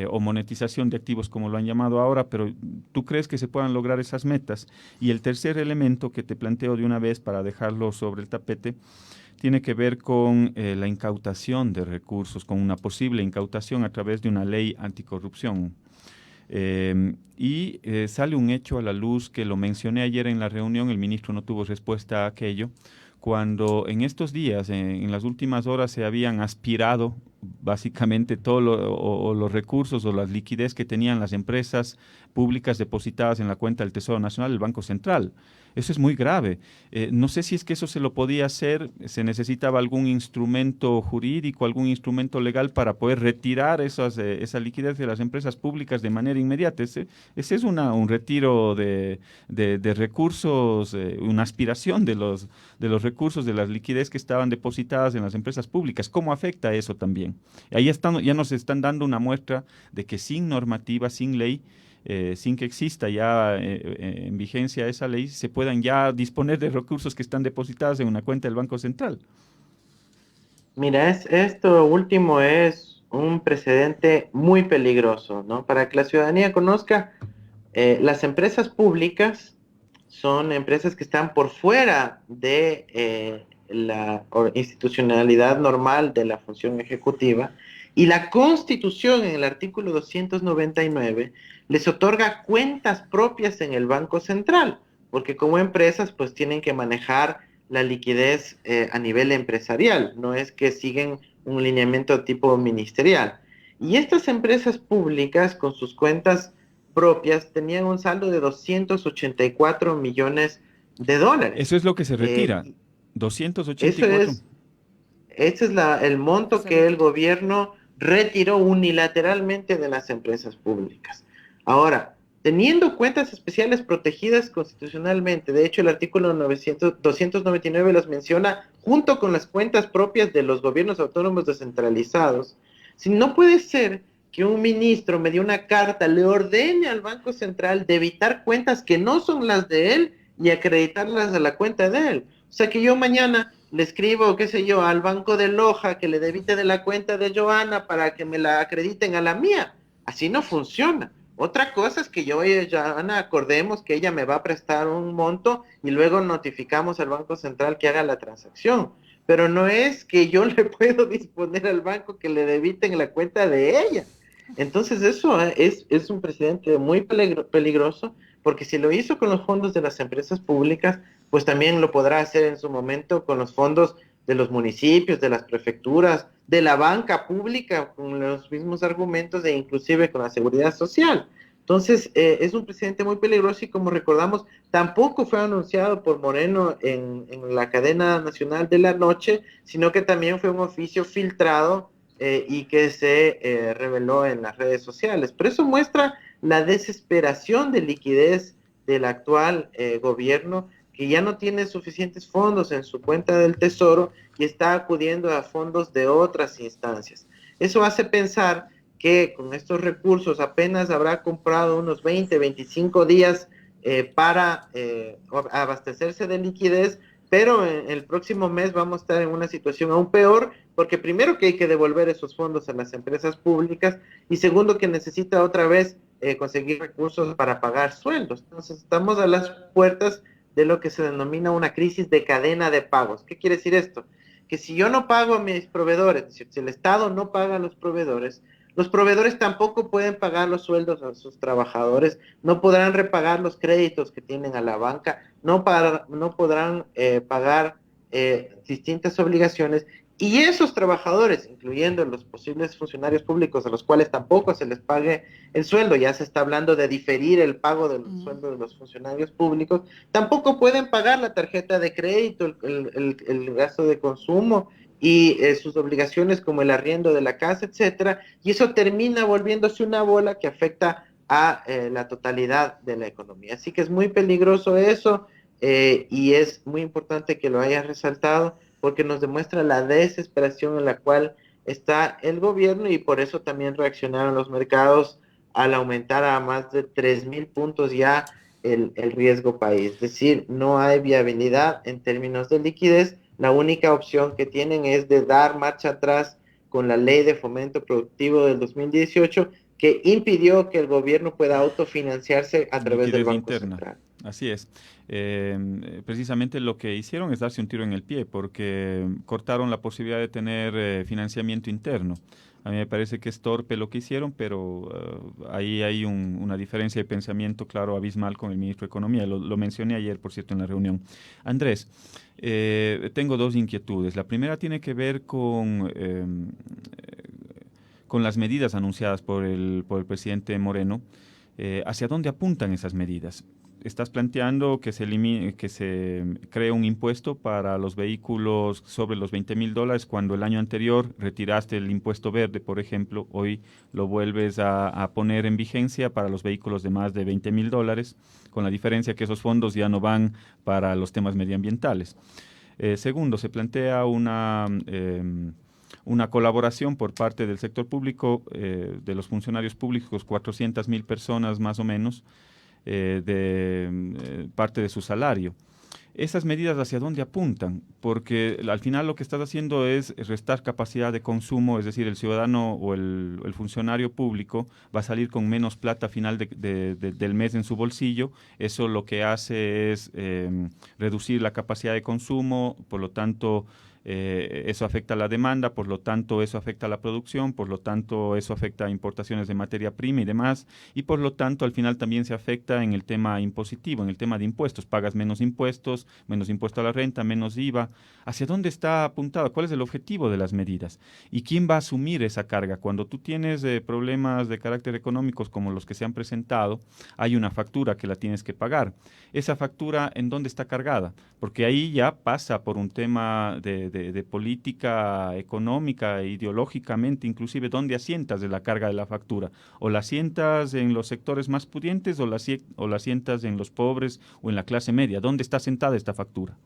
o monetización de activos, como lo han llamado ahora, pero ¿tú crees que se puedan lograr esas metas? Y el tercer elemento que te planteo de una vez para dejarlo sobre el tapete, tiene que ver con la incautación de recursos, con una posible incautación a través de una ley anticorrupción. Sale un hecho a la luz que lo mencioné ayer en la reunión, el ministro no tuvo respuesta a aquello, cuando en estos días, en las últimas horas, se habían aspirado básicamente todos los recursos o la liquidez que tenían las empresas públicas depositadas en la cuenta del Tesoro Nacional del Banco Central. Eso es muy grave. No sé si es que eso se lo podía hacer, se necesitaba algún instrumento jurídico, algún instrumento legal para poder retirar esa liquidez de las empresas públicas de manera inmediata. Ese es un retiro de recursos, una aspiración de los recursos, de las liquidez que estaban depositadas en las empresas públicas. ¿Cómo afecta eso también? Ahí ya nos están dando una muestra de que sin normativa, sin ley, sin que exista ya en vigencia esa ley, se puedan ya disponer de recursos que están depositados en una cuenta del Banco Central. Mira, esto último es un precedente muy peligroso, ¿no? Para que la ciudadanía conozca, las empresas públicas son empresas que están por fuera de la institucionalidad normal de la función ejecutiva, y la Constitución en el artículo 299 les otorga cuentas propias en el Banco Central, porque como empresas pues tienen que manejar la liquidez a nivel empresarial, no es que siguen un lineamiento tipo ministerial. Y estas empresas públicas con sus cuentas propias tenían un saldo de 284 millones de dólares. Eso es lo que se retira, 284. Ese es el monto que el gobierno retiró unilateralmente de las empresas públicas. Ahora, teniendo cuentas especiales protegidas constitucionalmente, de hecho el artículo 299 los menciona junto con las cuentas propias de los gobiernos autónomos descentralizados, si no puede ser que un ministro mediante una carta le ordene al Banco Central debitar cuentas que no son las de él y acreditarlas a la cuenta de él. O sea que yo mañana le escribo, qué sé yo, al Banco de Loja que le debite de la cuenta de Joana para que me la acrediten a la mía. Así no funciona. Otra cosa es que yo y Joana acordemos que ella me va a prestar un monto y luego notificamos al Banco Central que haga la transacción. Pero no es que yo le puedo disponer al banco que le debiten la cuenta de ella. Entonces eso es un precedente muy peligroso, porque si lo hizo con los fondos de las empresas públicas, pues también lo podrá hacer en su momento con los fondos de los municipios, de las prefecturas, de la banca pública, con los mismos argumentos e inclusive con la seguridad social. Entonces, es un precedente muy peligroso y como recordamos, tampoco fue anunciado por Moreno en la cadena nacional de la noche, sino que también fue un oficio filtrado y que se reveló en las redes sociales. Pero eso muestra la desesperación de liquidez del actual gobierno, que ya no tiene suficientes fondos en su cuenta del Tesoro y está acudiendo a fondos de otras instancias. Eso hace pensar que con estos recursos apenas habrá comprado unos 20, 25 días para abastecerse de liquidez, pero en el próximo mes vamos a estar en una situación aún peor, porque primero que hay que devolver esos fondos a las empresas públicas y segundo que necesita otra vez conseguir recursos para pagar sueldos. Entonces estamos a las puertas de lo que se denomina una crisis de cadena de pagos. ¿Qué quiere decir esto? Que si yo no pago a mis proveedores, si el Estado no paga a los proveedores tampoco pueden pagar los sueldos a sus trabajadores, no podrán repagar los créditos que tienen a la banca, no podrán pagar distintas obligaciones y esos trabajadores, incluyendo los posibles funcionarios públicos a los cuales tampoco se les pague el sueldo, ya se está hablando de diferir el pago del sueldo de los funcionarios públicos, tampoco pueden pagar la tarjeta de crédito, el gasto de consumo y sus obligaciones como el arriendo de la casa, etcétera, y eso termina volviéndose una bola que afecta a la totalidad de la economía. Así que es muy peligroso eso y es muy importante que lo hayas resaltado porque nos demuestra la desesperación en la cual está el gobierno y por eso también reaccionaron los mercados al aumentar a más de 3,000 puntos ya el riesgo país. Es decir, no hay viabilidad en términos de liquidez. La única opción que tienen es de dar marcha atrás con la ley de fomento productivo del 2018 que impidió que el gobierno pueda autofinanciarse a través del Liquidez Banco interna. Central. Así es. Precisamente lo que hicieron es darse un tiro en el pie porque cortaron la posibilidad de tener financiamiento interno. A mí me parece que es torpe lo que hicieron, pero ahí hay una diferencia de pensamiento, claro, abismal con el ministro de Economía. Lo mencioné ayer, por cierto, en la reunión. Andrés, tengo dos inquietudes. La primera tiene que ver con las medidas anunciadas por el presidente Moreno. ¿Hacia dónde apuntan esas medidas? Estás planteando que se cree un impuesto para los vehículos sobre los $20,000 cuando el año anterior retiraste el impuesto verde, por ejemplo, hoy lo vuelves a poner en vigencia para los vehículos de más de $20,000, con la diferencia que esos fondos ya no van para los temas medioambientales. Segundo, se plantea una colaboración por parte del sector público, de los funcionarios públicos, 400,000 personas más o menos, de parte de su salario. ¿Esas medidas hacia dónde apuntan? Porque al final lo que estás haciendo es restar capacidad de consumo, es decir, el ciudadano o el funcionario público va a salir con menos plata a final del mes en su bolsillo. Eso lo que hace es reducir la capacidad de consumo, por lo tanto eso afecta a la demanda, por lo tanto eso afecta a la producción, por lo tanto eso afecta a importaciones de materia prima y demás, y por lo tanto al final también se afecta en el tema impositivo, en el tema de impuestos. Pagas menos impuesto a la renta, menos IVA. ¿Hacia dónde está apuntado? ¿Cuál es el objetivo de las medidas? ¿Y quién va a asumir esa carga? Cuando tú tienes problemas de carácter económicos como los que se han presentado, hay una factura que la tienes que pagar. ¿Esa factura en dónde está cargada? Porque ahí ya pasa por un tema de política económica, ideológicamente, inclusive dónde asientas de la carga de la factura. O la asientas en los sectores más pudientes o la asientas en los pobres o en la clase media. ¿Dónde está sentada esta factura?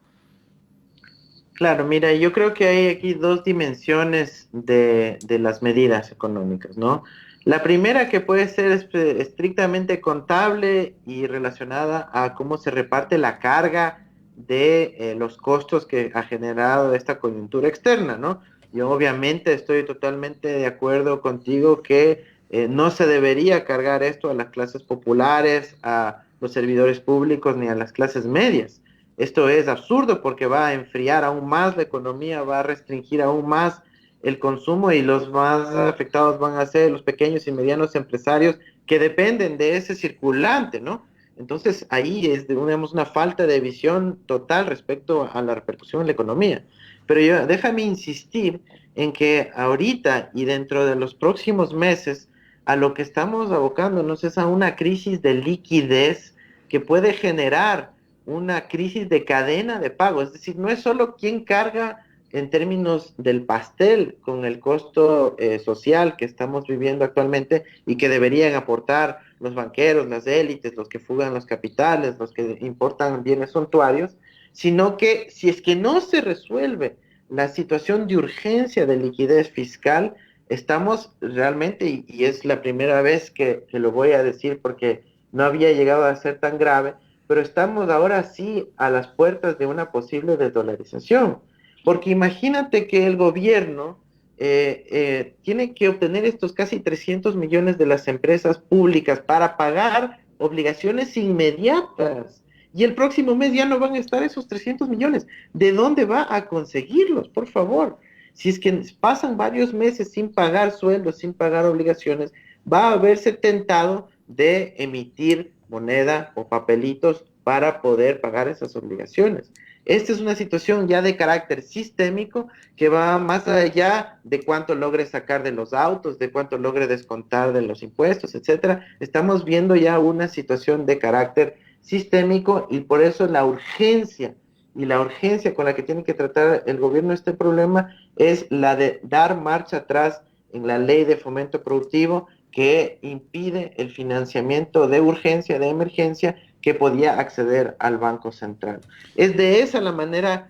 Claro, mira, yo creo que hay aquí dos dimensiones de las medidas económicas, ¿no? La primera que puede ser estrictamente contable y relacionada a cómo se reparte la carga de los costos que ha generado esta coyuntura externa, ¿no? Yo obviamente estoy totalmente de acuerdo contigo que no se debería cargar esto a las clases populares, a los servidores públicos ni a las clases medias. Esto es absurdo porque va a enfriar aún más la economía, va a restringir aún más el consumo y los más afectados van a ser los pequeños y medianos empresarios que dependen de ese circulante, ¿no? Entonces ahí es, digamos, una falta de visión total respecto a la repercusión en la economía. Pero déjame insistir en que ahorita y dentro de los próximos meses a lo que estamos abocándonos es a una crisis de liquidez que puede generar una crisis de cadena de pago, es decir, no es solo quién carga en términos del pastel con el costo social que estamos viviendo actualmente y que deberían aportar los banqueros, las élites, los que fugan los capitales, los que importan bienes suntuarios, sino que si es que no se resuelve la situación de urgencia de liquidez fiscal, estamos realmente, y es la primera vez que lo voy a decir porque no había llegado a ser tan grave, pero estamos ahora sí a las puertas de una posible desdolarización. Porque imagínate que el gobierno tiene que obtener estos casi 300 millones de las empresas públicas para pagar obligaciones inmediatas. Y el próximo mes ya no van a estar esos 300 millones. ¿De dónde va a conseguirlos? Por favor. Si es que pasan varios meses sin pagar sueldos, sin pagar obligaciones, va a haberse tentado de emitir moneda o papelitos para poder pagar esas obligaciones. Esta es una situación ya de carácter sistémico que va más allá de cuánto logre sacar de los autos, de cuánto logre descontar de los impuestos, etcétera. Estamos viendo ya una situación de carácter sistémico y por eso la urgencia y la urgencia con la que tiene que tratar el gobierno este problema es la de dar marcha atrás en la ley de fomento productivo que impide el financiamiento de urgencia, de emergencia, que podía acceder al Banco Central. Es de esa la manera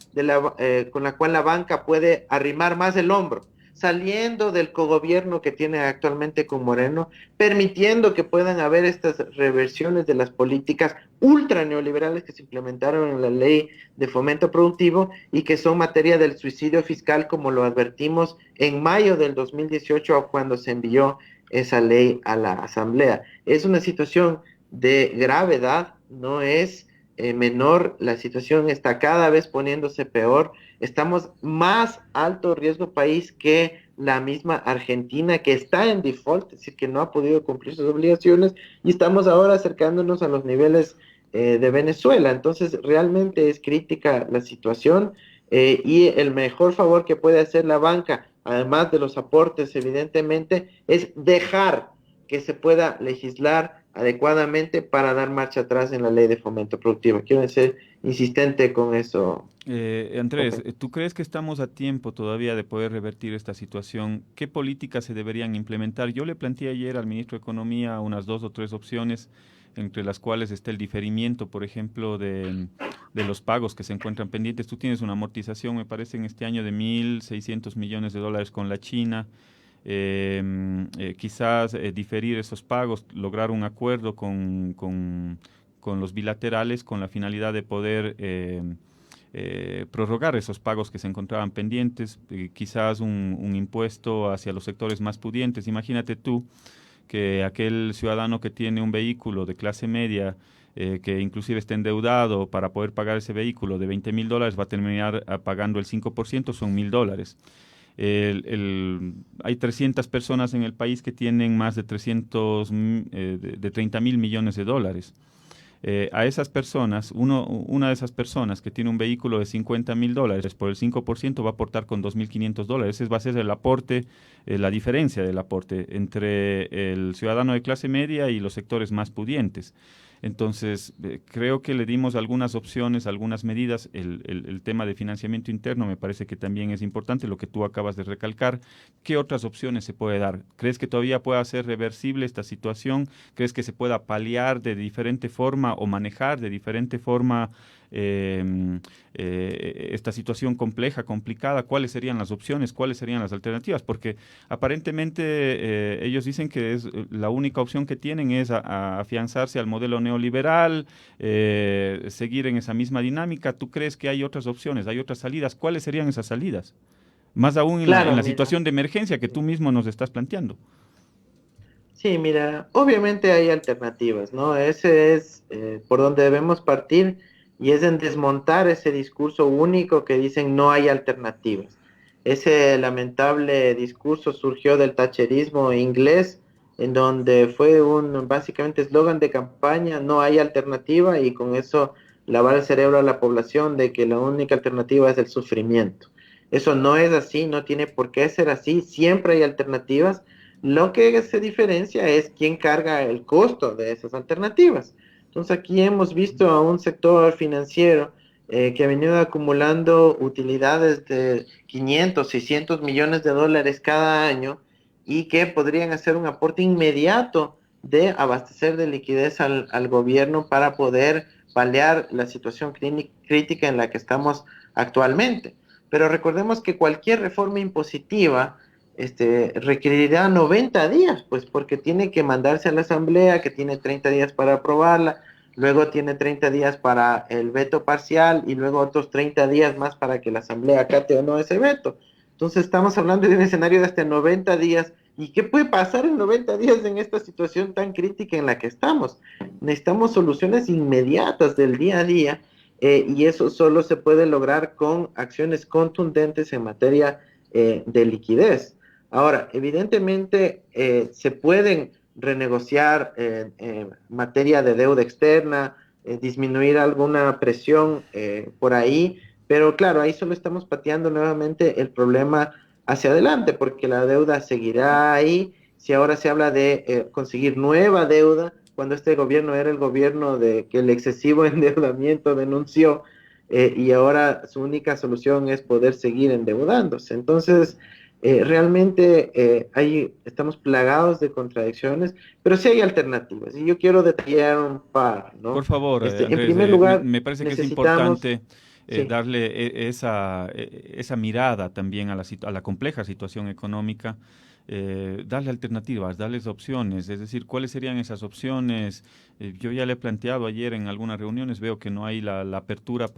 con la cual la banca puede arrimar más el hombro, saliendo del cogobierno que tiene actualmente con Moreno, permitiendo que puedan haber estas reversiones de las políticas ultra neoliberales que se implementaron en la ley de fomento productivo y que son materia del suicidio fiscal, como lo advertimos en mayo del 2018 cuando se envió esa ley a la Asamblea. Es una situación de gravedad, no es menor, la situación está cada vez poniéndose peor, estamos más alto riesgo país que la misma Argentina, que está en default, es decir, que no ha podido cumplir sus obligaciones, y estamos ahora acercándonos a los niveles de Venezuela. Entonces, realmente es crítica la situación y el mejor favor que puede hacer la banca, además de los aportes, evidentemente, es dejar que se pueda legislar adecuadamente para dar marcha atrás en la ley de fomento productivo. Quiero ser insistente con eso. Andrés, ¿tú crees que estamos a tiempo todavía de poder revertir esta situación? ¿Qué políticas se deberían implementar? Yo le planteé ayer al ministro de Economía unas 2 o 3 opciones, entre las cuales está el diferimiento, por ejemplo, de los pagos que se encuentran pendientes. Tú tienes una amortización, me parece, en este año de $1.600 millones con la China. Quizás diferir esos pagos, lograr un acuerdo con los bilaterales con la finalidad de poder prorrogar esos pagos que se encontraban pendientes, quizás un impuesto hacia los sectores más pudientes. Imagínate tú que aquel ciudadano que tiene un vehículo de clase media, que inclusive está endeudado para poder pagar ese vehículo de $20.000, va a terminar pagando el 5%, son $1.000. Hay 300 personas en el país que tienen más de 30.000 millones de dólares. A esas personas, una de esas personas que tiene un vehículo de $50.000 por el 5% va a aportar con $2.500. Ese va a ser el aporte, la diferencia del aporte entre el ciudadano de clase media y los sectores más pudientes. Entonces, creo que le dimos algunas opciones, algunas medidas. El tema de financiamiento interno me parece que también es importante, lo que tú acabas de recalcar. ¿Qué otras opciones se puede dar? ¿Crees que todavía pueda ser reversible esta situación? ¿Crees que se pueda paliar de diferente forma o manejar de diferente forma esta situación compleja, complicada? ¿Cuáles serían las opciones? ¿Cuáles serían las alternativas? Porque aparentemente ellos dicen que la única opción que tienen es afianzarse al modelo neoliberal, seguir en esa misma dinámica. ¿Tú crees que hay otras opciones, hay otras salidas? ¿Cuáles serían esas salidas? Más aún Claro, en la mira. situación de emergencia que tú mismo nos estás planteando. Sí, mira, obviamente hay alternativas, ¿no? Ese es por donde debemos partir y es en desmontar ese discurso único que dicen no hay alternativas. Ese lamentable discurso surgió del thatcherismo inglés, en donde fue un básicamente eslogan de campaña, no hay alternativa, y con eso lavar el cerebro a la población de que la única alternativa es el sufrimiento. Eso no es así, no tiene por qué ser así, siempre hay alternativas. Lo que se diferencia es quién carga el costo de esas alternativas. Entonces aquí hemos visto a un sector financiero que ha venido acumulando utilidades de 500, 600 millones de dólares cada año y que podrían hacer un aporte inmediato de abastecer de liquidez al gobierno para poder paliar la situación crítica en la que estamos actualmente. Pero recordemos que cualquier reforma impositiva requerirá 90 días, pues porque tiene que mandarse a la asamblea, que tiene 30 días para aprobarla, luego tiene 30 días para el veto parcial y luego otros 30 días más para que la Asamblea acate o no ese veto. Entonces estamos hablando de un escenario de hasta 90 días. ¿Y qué puede pasar en 90 días en esta situación tan crítica en la que estamos? Necesitamos soluciones inmediatas del día a día, y eso solo se puede lograr con acciones contundentes en materia de liquidez. Ahora, evidentemente se pueden renegociar materia de deuda externa, disminuir alguna presión por ahí, pero claro, ahí solo estamos pateando nuevamente el problema hacia adelante, porque la deuda seguirá ahí. Si ahora se habla de conseguir nueva deuda, cuando este gobierno era el gobierno de que el excesivo endeudamiento denunció, y ahora su única solución es poder seguir endeudándose. Entonces, realmente estamos plagados de contradicciones, pero sí hay alternativas, y yo quiero detallar un par, Por ¿no? favor, En Andrés, primer lugar, me parece que es necesitamos, importante sí, darle esa mirada también a a la compleja situación económica, darle alternativas, darles opciones, es decir, ¿cuáles serían esas opciones? Yo ya le he planteado ayer en algunas reuniones, veo que no hay la apertura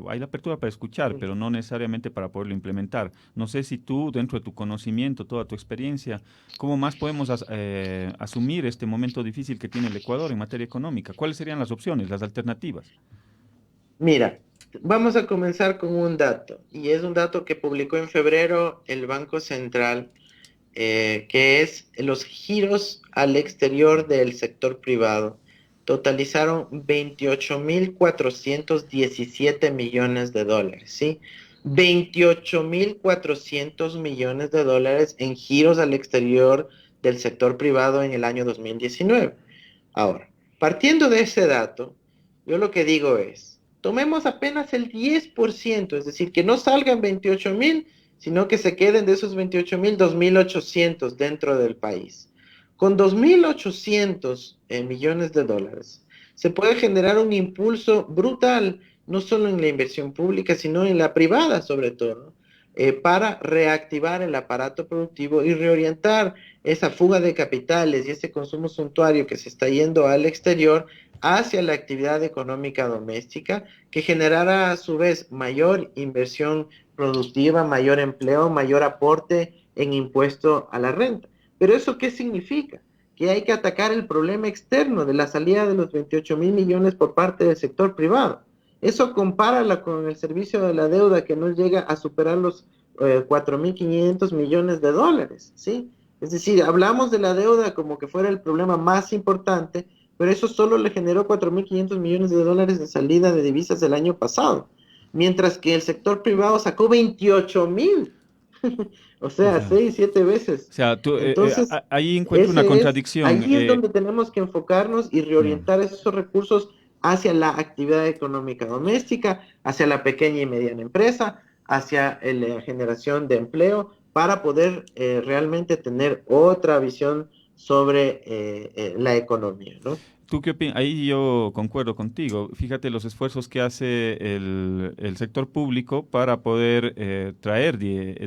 hay la apertura para escuchar, pero no necesariamente para poderlo implementar. No sé si tú, dentro de tu conocimiento, toda tu experiencia, ¿cómo más podemos asumir este momento difícil que tiene el Ecuador en materia económica? ¿Cuáles serían las opciones, las alternativas? mira, vamos a comenzar con un dato, y es un dato que publicó en febrero el Banco Central, que es los giros al exterior del sector privado. Totalizaron 28.417 millones de dólares, ¿sí? 28.400 millones de dólares en giros al exterior del sector privado en el año 2019. Ahora, partiendo de ese dato, yo lo que digo es, tomemos apenas el 10%, es decir, que no salgan 28.000, sino que se queden de esos 28.000, 2.800 dentro del país. Con 2.800 millones de dólares, se puede generar un impulso brutal, no solo en la inversión pública, sino en la privada sobre todo, para reactivar el aparato productivo y reorientar esa fuga de capitales y ese consumo suntuario que se está yendo al exterior hacia la actividad económica doméstica, que generará a su vez mayor inversión productiva, mayor empleo, mayor aporte en impuesto a la renta. Pero ¿eso qué significa? Que hay que atacar el problema externo de la salida de los 28.000 millones por parte del sector privado. Eso compárala con el servicio de la deuda, que no llega a superar los 4.500 millones de dólares, ¿sí? Es decir, hablamos de la deuda como que fuera el problema más importante, pero eso solo le generó 4.500 millones de dólares de salida de divisas el año pasado, mientras que el sector privado sacó 28.000, o sea, Ya. 6, 7 veces. O sea, Entonces, ahí encuentro una contradicción. allí es donde tenemos que enfocarnos y Ya. reorientar esos recursos hacia la actividad económica doméstica, hacia la pequeña y mediana empresa, hacia la generación de empleo, para poder realmente tener otra visión sobre la economía, ¿no? ¿Tú qué opinas? Ahí yo concuerdo contigo. Fíjate los esfuerzos que hace el sector público para poder traer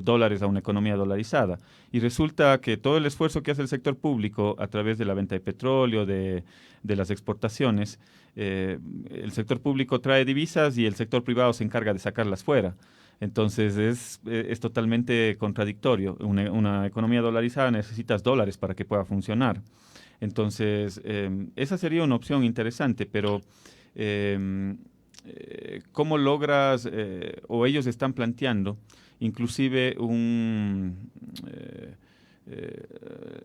dólares a una economía dolarizada. Y resulta que todo el esfuerzo que hace el sector público a través de la venta de petróleo, de las exportaciones, el sector público trae divisas y el sector privado se encarga de sacarlas fuera. Entonces es totalmente contradictorio. Una economía dolarizada necesitas dólares para que pueda funcionar. Entonces, esa sería una opción interesante, pero ¿cómo logras, o ellos están planteando, inclusive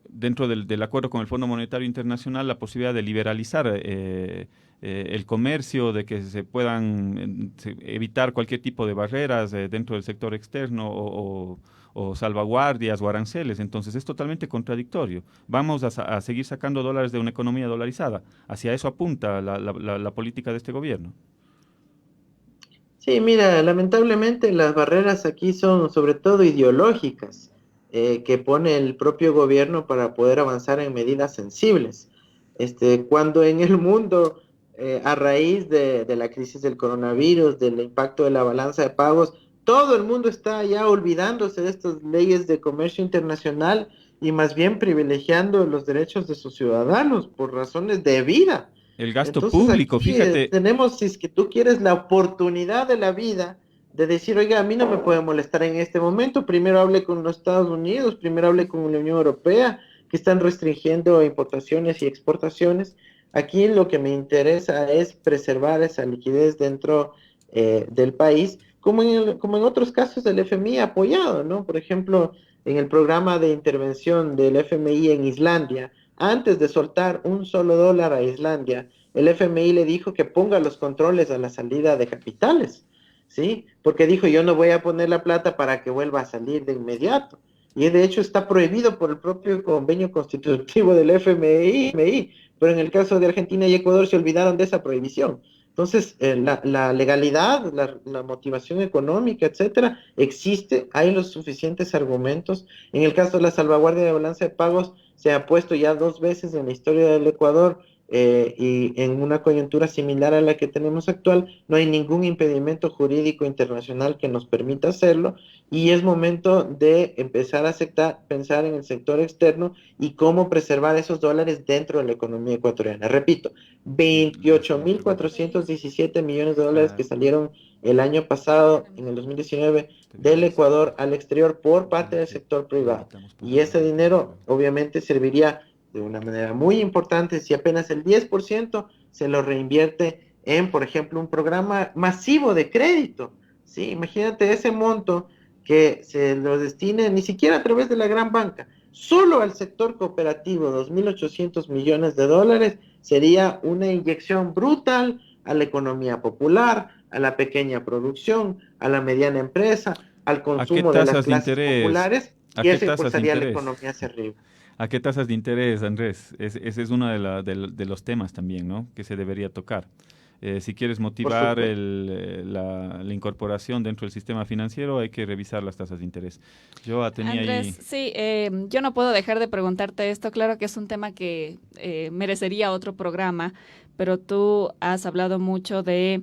dentro del acuerdo con el Fondo Monetario Internacional, la posibilidad de liberalizar el comercio, de que se puedan evitar cualquier tipo de barreras dentro del sector externo o salvaguardias o aranceles? Entonces es totalmente contradictorio. Vamos a seguir sacando dólares de una economía dolarizada. Hacia eso apunta la política de este gobierno. Sí, mira, lamentablemente las barreras aquí son sobre todo ideológicas, que pone el propio gobierno para poder avanzar en medidas sensibles. Cuando en el mundo, a raíz de la crisis del coronavirus, del impacto de la balanza de pagos, todo el mundo está ya olvidándose de estas leyes de comercio internacional y más bien privilegiando los derechos de sus ciudadanos por razones de vida. El gasto Entonces público, aquí fíjate. tenemos, si es que tú quieres la oportunidad de la vida, de decir, oiga, a mí no me puede molestar en este momento, primero hable con los Estados Unidos, primero hable con la Unión Europea, que están restringiendo importaciones y exportaciones. Aquí lo que me interesa es preservar esa liquidez dentro del país, como en otros casos del FMI apoyado, ¿no? Por ejemplo, en el programa de intervención del FMI en Islandia, antes de soltar un solo dólar a Islandia, el FMI le dijo que ponga los controles a la salida de capitales, ¿sí? Porque dijo, yo no voy a poner la plata para que vuelva a salir de inmediato. Y de hecho está prohibido por el propio convenio constitutivo del FMI, pero en el caso de Argentina y Ecuador se olvidaron de esa prohibición. Entonces, la legalidad, la motivación económica, etcétera, existe, hay los suficientes argumentos. En el caso de la salvaguardia de balanza de pagos, se ha puesto ya 2 veces en la historia del Ecuador y en una coyuntura similar a la que tenemos actual, no hay ningún impedimento jurídico internacional que nos permita hacerlo y es momento de empezar a aceptar, pensar en el sector externo y cómo preservar esos dólares dentro de la economía ecuatoriana. Repito, 28.417 millones de dólares que salieron el año pasado, en el 2019, del Ecuador al exterior por parte del sector privado. Y ese dinero obviamente serviría de una manera muy importante si apenas el 10% se lo reinvierte en, por ejemplo, un programa masivo de crédito. ¿Sí? Imagínate ese monto que se lo destine ni siquiera a través de la gran banca, solo al sector cooperativo, 2.800 millones de dólares, sería una inyección brutal a la economía popular, a la pequeña producción, a la mediana empresa, al ¿A qué consumo de las tasas de clases interés? populares, ¿A y qué eso tasas de impulsaría la interés? economía hacia arriba. ¿A qué tasas de interés, Andrés? Ese es uno de los temas también, ¿no? Que se debería tocar. Si quieres Por motivar supuesto. la incorporación dentro del sistema financiero, hay que revisar las tasas de interés. Yo tenía Andrés, ahí... sí, yo no puedo dejar de preguntarte esto. Claro que es un tema que merecería otro programa, pero tú has hablado mucho de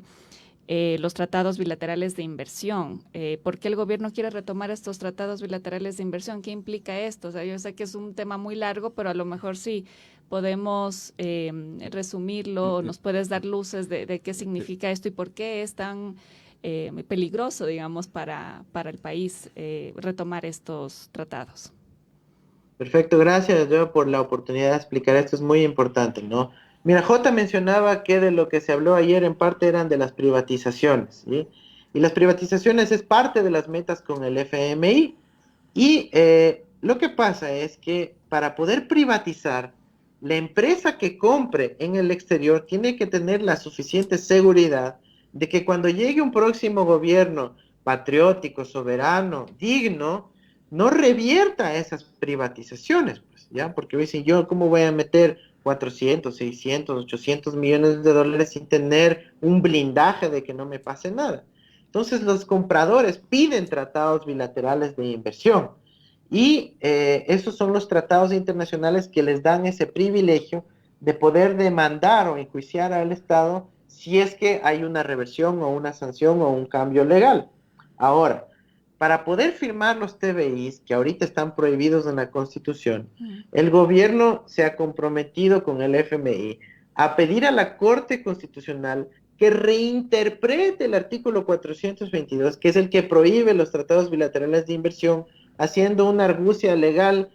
los tratados bilaterales de inversión. ¿Por qué el gobierno quiere retomar estos tratados bilaterales de inversión? ¿Qué implica esto? O sea, yo sé que es un tema muy largo, pero a lo mejor sí podemos resumirlo, nos puedes dar luces de qué significa esto y por qué es tan peligroso, digamos, para el país retomar estos tratados. Perfecto, gracias yo por la oportunidad de explicar esto, es muy importante, ¿no? Mira, Jota mencionaba que de lo que se habló ayer en parte eran de las privatizaciones, ¿sí? Y las privatizaciones es parte de las metas con el FMI y lo que pasa es que para poder privatizar, la empresa que compre en el exterior tiene que tener la suficiente seguridad de que cuando llegue un próximo gobierno patriótico, soberano, digno, no revierta esas privatizaciones, pues, ¿ya? Porque dicen, yo, ¿cómo voy a meter 400, 600, 800 millones de dólares sin tener un blindaje de que no me pase nada? Entonces, los compradores piden tratados bilaterales de inversión y esos son los tratados internacionales que les dan ese privilegio de poder demandar o enjuiciar al Estado si es que hay una reversión o una sanción o un cambio legal. Ahora, para poder firmar los TBIs, que ahorita están prohibidos en la Constitución, el gobierno se ha comprometido con el FMI a pedir a la Corte Constitucional que reinterprete el artículo 422, que es el que prohíbe los tratados bilaterales de inversión, haciendo una argucia legal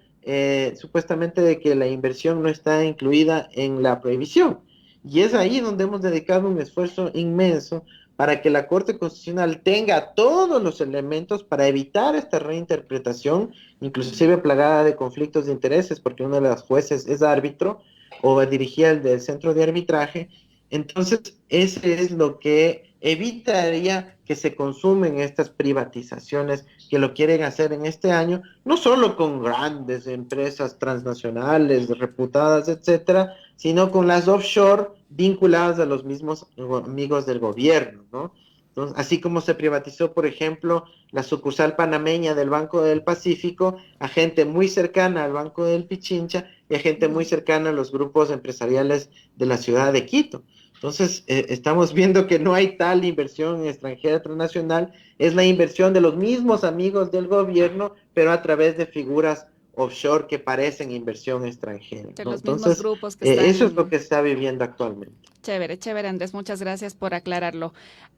supuestamente de que la inversión no está incluida en la prohibición. Y es ahí donde hemos dedicado un esfuerzo inmenso para que la Corte Constitucional tenga todos los elementos para evitar esta reinterpretación, inclusive plagada de conflictos de intereses, porque uno de los jueces es árbitro o dirigía el del centro de arbitraje. Entonces, ese es lo que evitaría que se consumen estas privatizaciones que lo quieren hacer en este año, no solo con grandes empresas transnacionales, reputadas, etcétera, sino con las offshore vinculadas a los mismos amigos del gobierno, ¿no? Entonces, así como se privatizó, por ejemplo, la sucursal panameña del Banco del Pacífico, a gente muy cercana al Banco del Pichincha y a gente muy cercana a los grupos empresariales de la ciudad de Quito. Entonces, estamos viendo que no hay tal inversión extranjera transnacional, es la inversión de los mismos amigos del gobierno, pero a través de figuras offshore que parecen inversión extranjera, De ¿no? los mismos Entonces, grupos que eso es lo están. que se está viviendo actualmente. Chévere, chévere, Andrés, muchas gracias por aclararlo.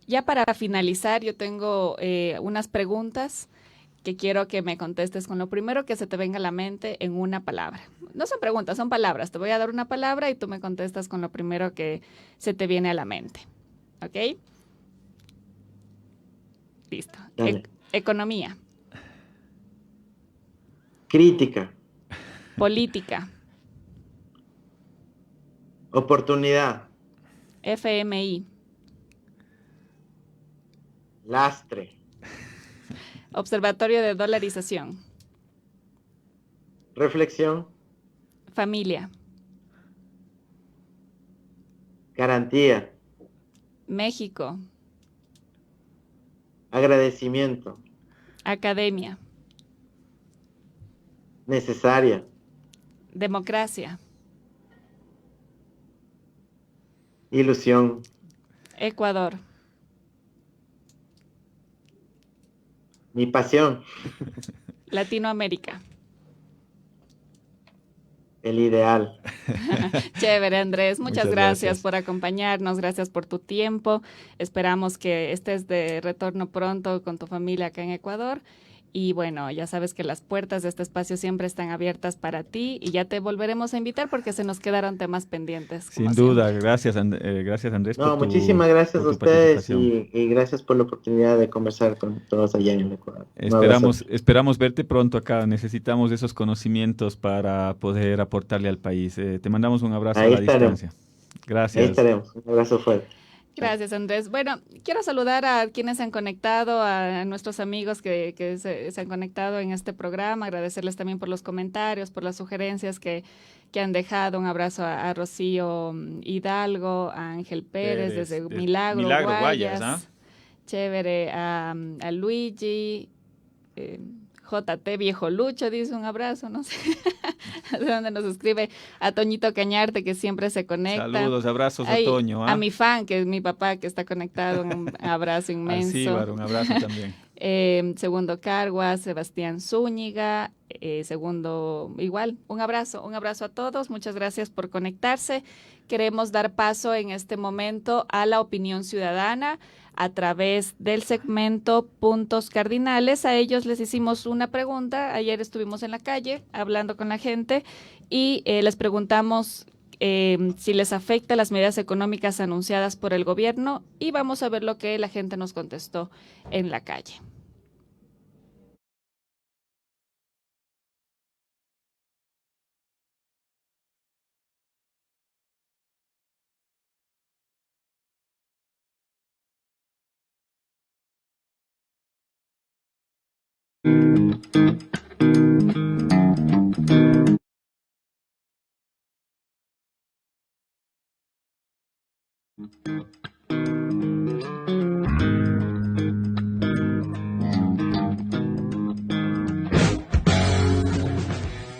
Ya para finalizar, yo tengo unas preguntas que quiero que me contestes con lo primero que se te venga a la mente en una palabra. No son preguntas, son palabras. Te voy a dar una palabra y tú me contestas con lo primero que se te viene a la mente. ¿Ok? Listo. Dale. Economía, Crítica, política, oportunidad, FMI, lastre, Observatorio de Dolarización, reflexión, familia, garantía, México, agradecimiento, academia, necesaria, democracia, ilusión, Ecuador, mi pasión, Latinoamérica. el ideal. Chévere, Andrés. Muchas Muchas gracias gracias. por acompañarnos, gracias por tu tiempo. Esperamos que estés de retorno pronto con tu familia acá en Ecuador. Y bueno, ya sabes que las puertas de este espacio siempre están abiertas para ti y ya te volveremos a invitar porque se nos quedaron temas pendientes, como Sin duda, siempre. gracias, gracias Andrés No, muchísimas gracias por a tu ustedes participación. y gracias por la oportunidad de conversar con todos allá en el Ecuador. Un abrazo. Esperamos verte pronto acá. Necesitamos esos conocimientos para poder aportarle al país. Te mandamos un abrazo a Ahí la estaremos, distancia. ahí Gracias. estaremos. Un abrazo fuerte. Chao. Gracias, Andrés. Bueno, quiero saludar a quienes se han conectado, a nuestros amigos que se han conectado en este programa, agradecerles también por los comentarios, por las sugerencias que han dejado. Un abrazo a Rocío Hidalgo, a Ángel Pérez Pérez, desde de Milagro, Milagro, Guayas, ¿ah? Guayas. Chévere, a Luigi. JT Viejo Lucho dice un abrazo, no sé de dónde nos escribe, a Toñito Cañarte que siempre se conecta. Saludos, abrazos a Ay, Toño, a ¿ah? mi fan, que es mi papá, que está conectado, un abrazo inmenso. Alcíbar, un abrazo también. Segundo Cargua, Sebastián Zúñiga, segundo igual, un abrazo a todos, muchas gracias por conectarse. Queremos dar paso en este momento a la opinión ciudadana a través del segmento Puntos Cardinales. A ellos les hicimos una pregunta, ayer estuvimos en la calle hablando con la gente y les preguntamos si les afecta las medidas económicas anunciadas por el gobierno y vamos a ver lo que la gente nos contestó en la calle.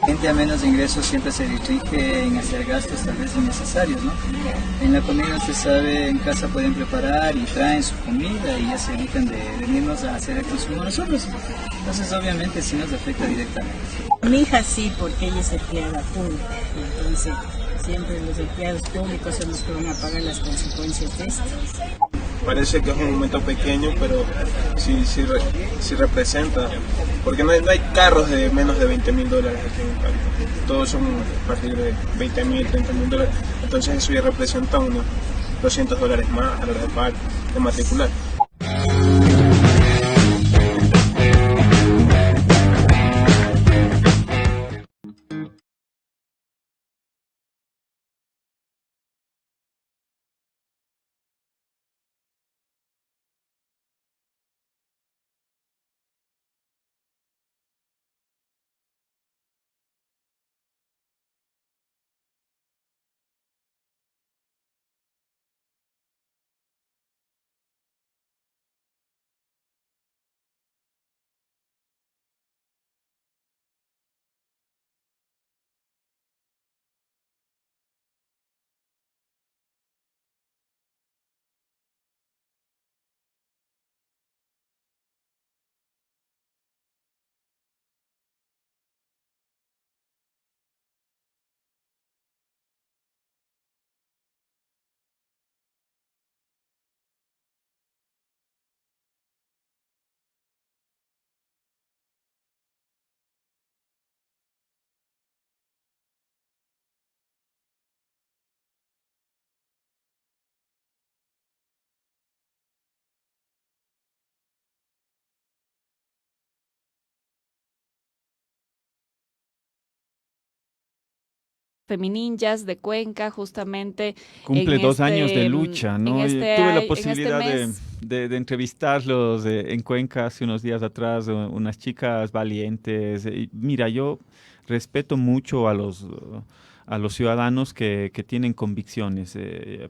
Gente a menos ingresos siempre se dirige en hacer gastos tal vez innecesarios, ¿no? En la comida se sabe, en casa pueden preparar y traen su comida y ya se evitan de venirnos a hacer el consumo nosotros. Entonces obviamente sí nos afecta directamente. Mi hija sí, porque ella es empleada pública, entonces siempre los empleados públicos son los que van a pagar las consecuencias de esto. Parece que es un momento pequeño, pero sí representa, porque no hay carros de menos de $20,000 aquí en Cali. Todos son a partir de $20,000, $30,000, entonces eso ya representa unos $200 más a la hora de pagar, de matricular. Femininjas de Cuenca, justamente. Cumple 2 años de lucha, ¿no? Tuve la posibilidad de entrevistarlos en Cuenca hace unos días atrás, unas chicas valientes. Y mira, yo respeto mucho a los ciudadanos que tienen convicciones.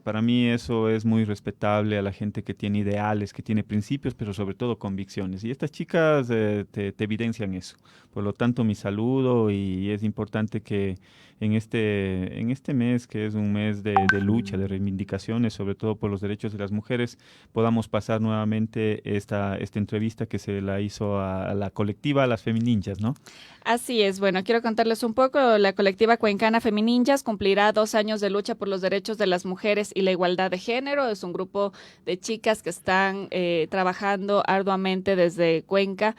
Para mí eso es muy respetable, a la gente que tiene ideales, que tiene principios, pero sobre todo convicciones. Y estas chicas te evidencian eso. Por lo tanto, mi saludo, y es importante que en este mes, que es un mes de lucha, de reivindicaciones, sobre todo por los derechos de las mujeres, podamos pasar nuevamente esta entrevista que se la hizo a la colectiva, a las Femininjas, ¿no? Así es. Bueno, quiero contarles un poco. La colectiva cuencana Femininjas cumplirá 2 años de lucha por los derechos de las mujeres y la igualdad de género. Es un grupo de chicas que están trabajando arduamente desde Cuenca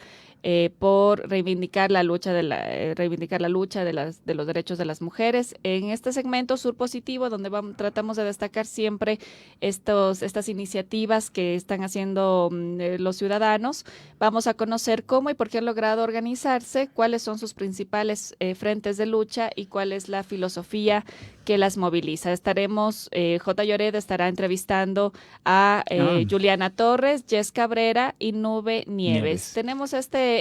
por reivindicar la lucha de los derechos de las mujeres. En este segmento Sur Positivo, donde tratamos de destacar siempre estas iniciativas que están haciendo los ciudadanos, vamos a conocer cómo y por qué han logrado organizarse, cuáles son sus principales frentes de lucha y cuál es la filosofía que las moviliza. J. Lloret estará entrevistando a Juliana Torres, Jess Cabrera y Nube Nieves. Tenemos este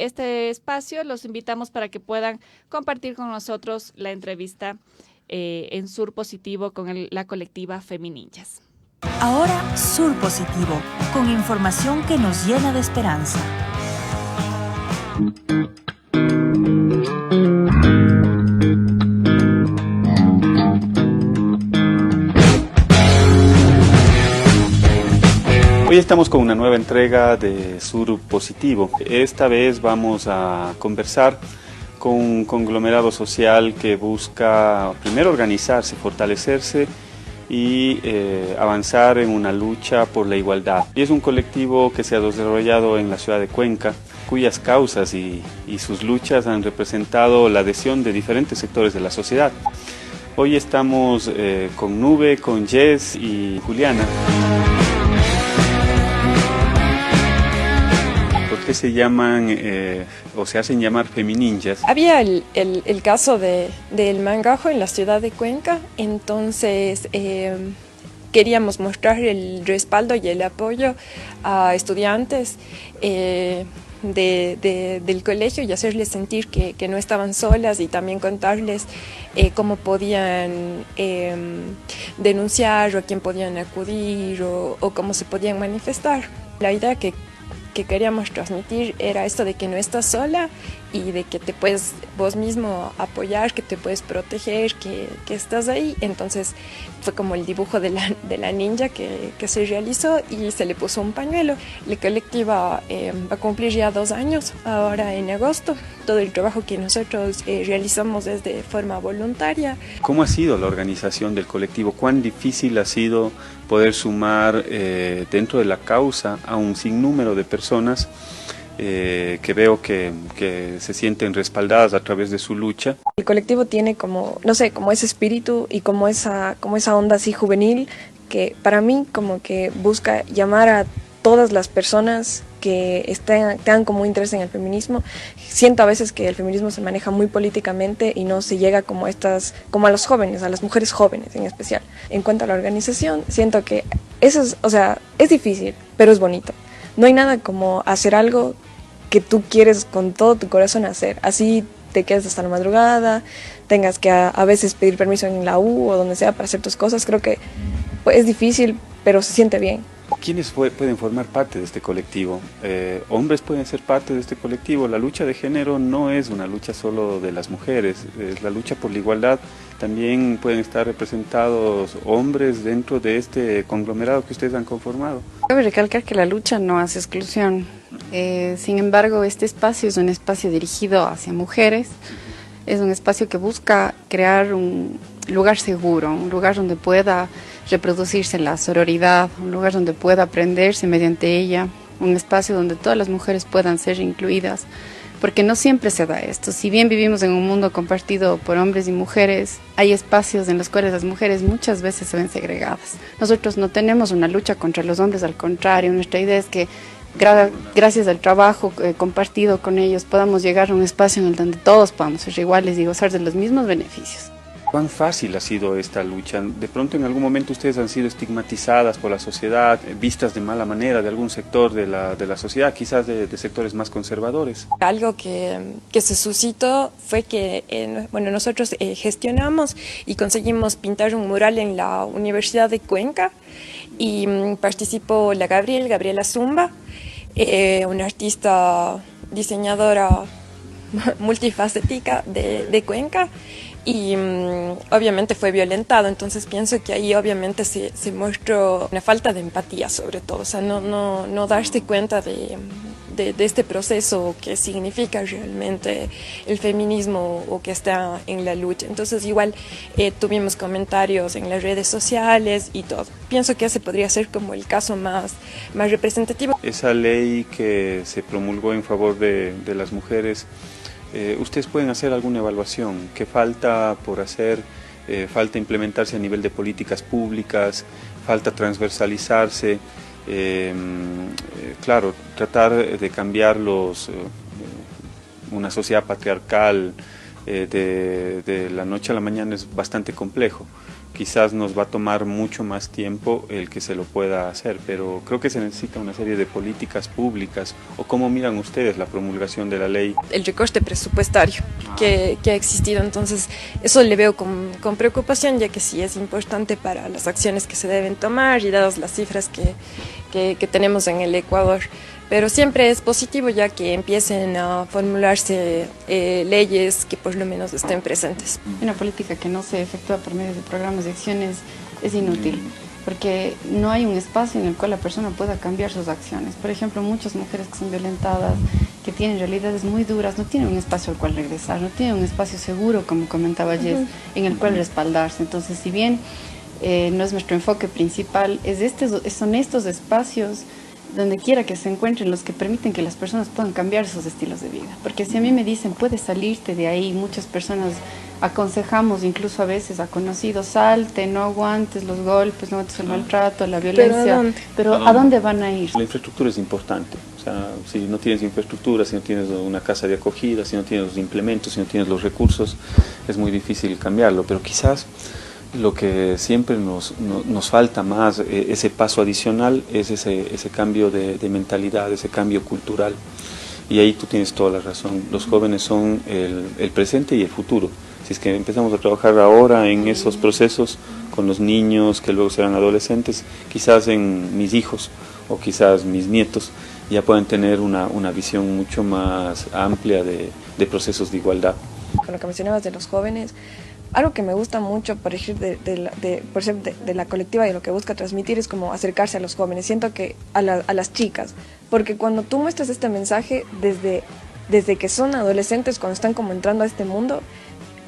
espacio, los invitamos para que puedan compartir con nosotros la entrevista en Sur Positivo con la colectiva Femininjas. Ahora Sur Positivo, con información que nos llena de esperanza. Hoy estamos con una nueva entrega de Sur Positivo. Esta vez vamos a conversar con un conglomerado social que busca primero organizarse, fortalecerse y avanzar en una lucha por la igualdad. Y es un colectivo que se ha desarrollado en la ciudad de Cuenca, cuyas causas y sus luchas han representado la adhesión de diferentes sectores de la sociedad. Hoy estamos con Nube, con Jess y Juliana. ¿Por qué se llaman o se hacen llamar Femininjas? Había el caso del mangajo en la ciudad de Cuenca, entonces queríamos mostrar el respaldo y el apoyo a estudiantes del colegio y hacerles sentir que no estaban solas, y también contarles cómo podían denunciar o a quién podían acudir o cómo se podían manifestar. La idea que queríamos transmitir era esto de que no estás sola y de que te puedes vos mismo apoyar, que te puedes proteger, que estás ahí. Entonces fue como el dibujo de la ninja que se realizó y se le puso un pañuelo. La colectiva va a cumplir ya 2 años, ahora en agosto. Todo el trabajo que nosotros realizamos es de forma voluntaria. ¿Cómo ha sido la organización del colectivo? ¿Cuán difícil ha sido poder sumar dentro de la causa a un sinnúmero de personas que veo que se sienten respaldadas a través de su lucha? El colectivo tiene como ese espíritu y como esa onda así juvenil, que para mí como que busca llamar a todas las personas que tengan como interés en el feminismo. Siento a veces que el feminismo se maneja muy políticamente y no se llega como a los jóvenes, a las mujeres jóvenes en especial. En cuanto a la organización, siento que eso es difícil, pero es bonito. No hay nada como hacer algo que tú quieres con todo tu corazón hacer. Así te quedes hasta la madrugada, tengas que a veces pedir permiso en la U o donde sea para hacer tus cosas. Creo que es difícil, pero se siente bien. ¿Quiénes pueden formar parte de este colectivo? ¿Hombres pueden ser parte de este colectivo? La lucha de género no es una lucha solo de las mujeres, es la lucha por la igualdad. También pueden estar representados hombres dentro de este conglomerado que ustedes han conformado. Cabe recalcar que la lucha no hace exclusión. Sin embargo, este espacio es un espacio dirigido hacia mujeres. Es un espacio que busca crear un lugar seguro, un lugar donde pueda reproducirse la sororidad, un lugar donde pueda aprenderse mediante ella, un espacio donde todas las mujeres puedan ser incluidas, porque no siempre se da esto. Si bien vivimos en un mundo compartido por hombres y mujeres, hay espacios en los cuales las mujeres muchas veces se ven segregadas. Nosotros no tenemos una lucha contra los hombres, al contrario, nuestra idea es que gracias al trabajo compartido con ellos podamos llegar a un espacio en el donde todos podamos ser iguales y gozar de los mismos beneficios. ¿Cuán fácil ha sido esta lucha? De pronto en algún momento ustedes han sido estigmatizadas por la sociedad, vistas de mala manera de algún sector de la sociedad, quizás de sectores más conservadores. Algo que se suscitó fue que nosotros gestionamos y conseguimos pintar un mural en la Universidad de Cuenca y participó la Gabriela Zumba, una artista diseñadora multifacética de Cuenca. Y obviamente fue violentado, entonces pienso que ahí obviamente se mostró una falta de empatía sobre todo, o sea, no darse cuenta de este proceso que significa realmente el feminismo o que está en la lucha. Entonces igual tuvimos comentarios en las redes sociales y todo. Pienso que ese podría ser como el caso más representativo. Esa ley que se promulgó en favor de las mujeres, ¿ustedes pueden hacer alguna evaluación? ¿Qué falta por hacer? ¿Falta implementarse a nivel de políticas públicas? ¿Falta transversalizarse? Claro, tratar de cambiar una sociedad patriarcal de la noche a la mañana es bastante complejo. Quizás nos va a tomar mucho más tiempo el que se lo pueda hacer, pero creo que se necesita una serie de políticas públicas. ¿O cómo miran ustedes la promulgación de la ley? El recorte presupuestario que ha existido, entonces eso le veo con preocupación, ya que sí es importante para las acciones que se deben tomar y dadas las cifras que tenemos en el Ecuador. Pero siempre es positivo ya que empiecen a formularse leyes que por lo menos estén presentes. Una política que no se efectúa por medio de programas de acciones es inútil, porque no hay un espacio en el cual la persona pueda cambiar sus acciones. Por ejemplo, muchas mujeres que son violentadas, que tienen realidades muy duras, no tienen un espacio al cual regresar, no tienen un espacio seguro, como comentaba Jess, en el cual respaldarse. Entonces, si bien no es nuestro enfoque principal, son estos espacios donde quiera que se encuentren los que permiten que las personas puedan cambiar sus estilos de vida. Porque si a mí me dicen, puedes salirte de ahí, muchas personas aconsejamos, incluso a veces a conocidos, salte, no aguantes los golpes, no aguantes el maltrato, la violencia, pero ¿a dónde van a ir? La infraestructura es importante, o sea, si no tienes infraestructura, si no tienes una casa de acogida, si no tienes los implementos, si no tienes los recursos, es muy difícil cambiarlo, pero quizás lo que siempre nos falta más, ese paso adicional, es ese cambio de mentalidad, ese cambio cultural. Y ahí tú tienes toda la razón. Los jóvenes son el presente y el futuro. Si es que empezamos a trabajar ahora en esos procesos con los niños que luego serán adolescentes, quizás en mis hijos o quizás mis nietos ya puedan tener una visión mucho más amplia de procesos de igualdad. Con lo que mencionabas de los jóvenes, algo que me gusta mucho, por ejemplo, de la colectiva y de lo que busca transmitir es como acercarse a los jóvenes. Siento que a las chicas, porque cuando tú muestras este mensaje desde que son adolescentes, cuando están como entrando a este mundo,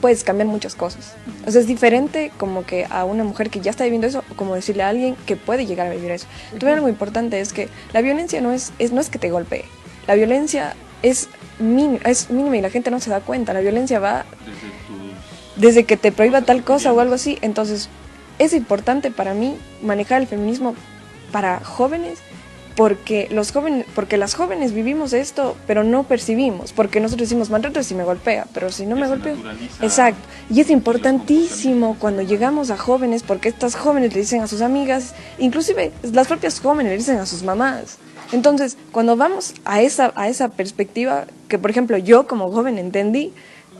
puedes cambiar muchas cosas. O sea, es diferente como que a una mujer que ya está viviendo eso, o como decirle a alguien que puede llegar a vivir eso. Entonces, algo importante es que la violencia no es que te golpee. La violencia es mínima y la gente no se da cuenta. La violencia va desde que te prohíba tal cosa o algo así. Entonces es importante para mí manejar el feminismo para jóvenes, porque las jóvenes vivimos esto pero no percibimos, porque nosotros decimos maltrato si me golpea, pero si no me golpea, exacto, y es importantísimo cuando llegamos a jóvenes, porque estas jóvenes le dicen a sus amigas, inclusive las propias jóvenes le dicen a sus mamás. Entonces cuando vamos a esa perspectiva que por ejemplo yo como joven entendí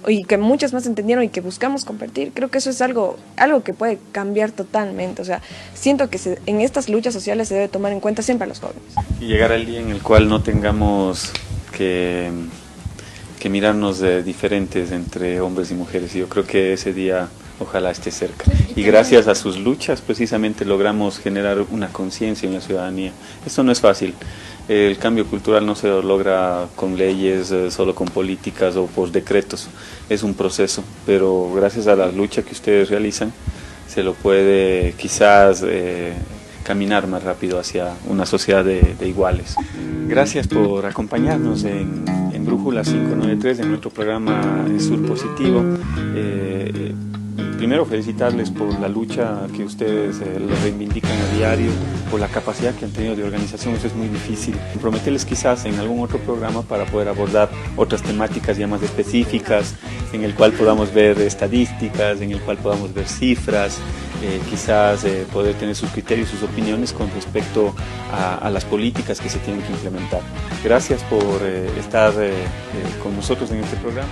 y que muchas más entendieron y que buscamos compartir, creo que eso es algo que puede cambiar totalmente. O sea, siento que en estas luchas sociales se debe tomar en cuenta siempre a los jóvenes. Y llegar al día en el cual no tengamos que mirarnos de diferentes entre hombres y mujeres. Y yo creo que ese día ojalá esté cerca. Y gracias a sus luchas precisamente logramos generar una conciencia en la ciudadanía. Esto no es fácil. El cambio cultural no se logra con leyes, solo con políticas o por decretos. Es un proceso, pero gracias a la lucha que ustedes realizan, se lo puede quizás caminar más rápido hacia una sociedad de iguales. Gracias por acompañarnos en Brújula 593, en nuestro programa Sur Positivo. primero felicitarles por la lucha que ustedes lo reivindican a diario, por la capacidad que han tenido de organización. Eso es muy difícil. Prometerles quizás en algún otro programa para poder abordar otras temáticas ya más específicas, en el cual podamos ver estadísticas, en el cual podamos ver cifras, quizás poder tener sus criterios, sus opiniones con respecto a las políticas que se tienen que implementar. Gracias por estar con nosotros en este programa.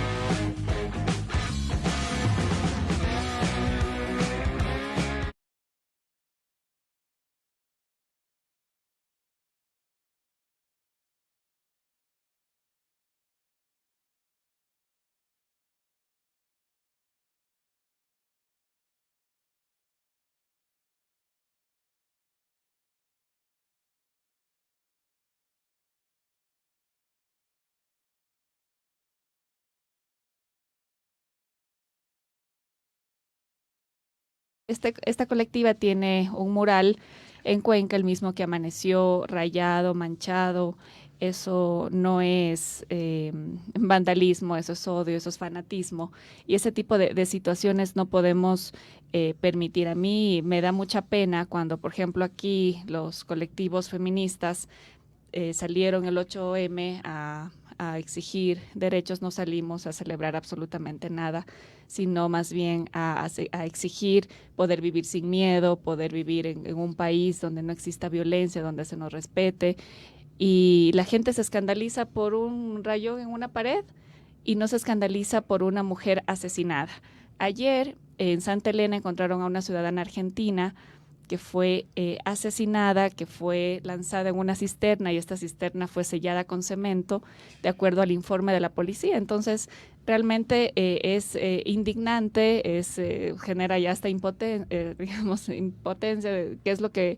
Esta colectiva tiene un mural en Cuenca, el mismo que amaneció rayado, manchado. Eso no es vandalismo, eso es odio, eso es fanatismo. Y ese tipo de situaciones no podemos permitir. A mí me da mucha pena cuando, por ejemplo, aquí los colectivos feministas salieron el 8M a exigir derechos. No salimos a celebrar absolutamente nada, sino más bien a exigir poder vivir sin miedo, poder vivir en un país donde no exista violencia, donde se nos respete. Y la gente se escandaliza por un rayón en una pared y no se escandaliza por una mujer asesinada. Ayer en Santa Elena encontraron a una ciudadana argentina que fue asesinada, que fue lanzada en una cisterna, y esta cisterna fue sellada con cemento, de acuerdo al informe de la policía. Entonces, realmente es indignante, genera ya hasta impotencia, qué es lo que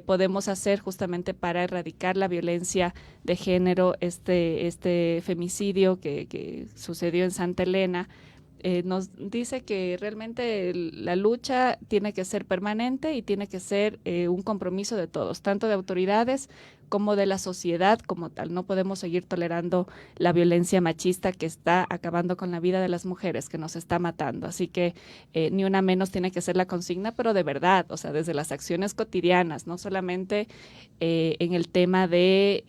podemos hacer justamente para erradicar la violencia de género. Este femicidio que sucedió en Santa Elena nos dice que realmente la lucha tiene que ser permanente y tiene que ser un compromiso de todos, tanto de autoridades como de la sociedad como tal. No podemos seguir tolerando la violencia machista que está acabando con la vida de las mujeres, que nos está matando. Así que ni una menos tiene que ser la consigna, pero de verdad, o sea, desde las acciones cotidianas, no solamente en el tema de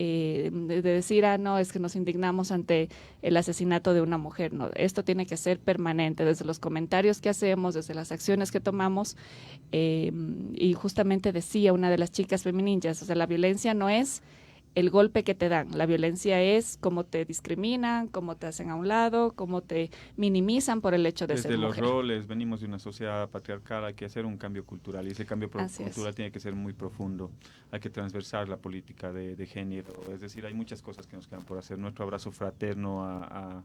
decir, no, es que nos indignamos ante el asesinato de una mujer. No, esto tiene que ser permanente, desde los comentarios que hacemos, desde las acciones que tomamos. Y justamente decía una de las chicas femininjas, o sea, la violencia no es el golpe que te dan, la violencia es cómo te discriminan, cómo te hacen a un lado, cómo te minimizan por el hecho de ser mujer. Desde los roles, venimos de una sociedad patriarcal, hay que hacer un cambio cultural, y ese cambio cultural tiene que ser muy profundo, hay que transversar la política de género, es decir, hay muchas cosas que nos quedan por hacer. Nuestro abrazo fraterno a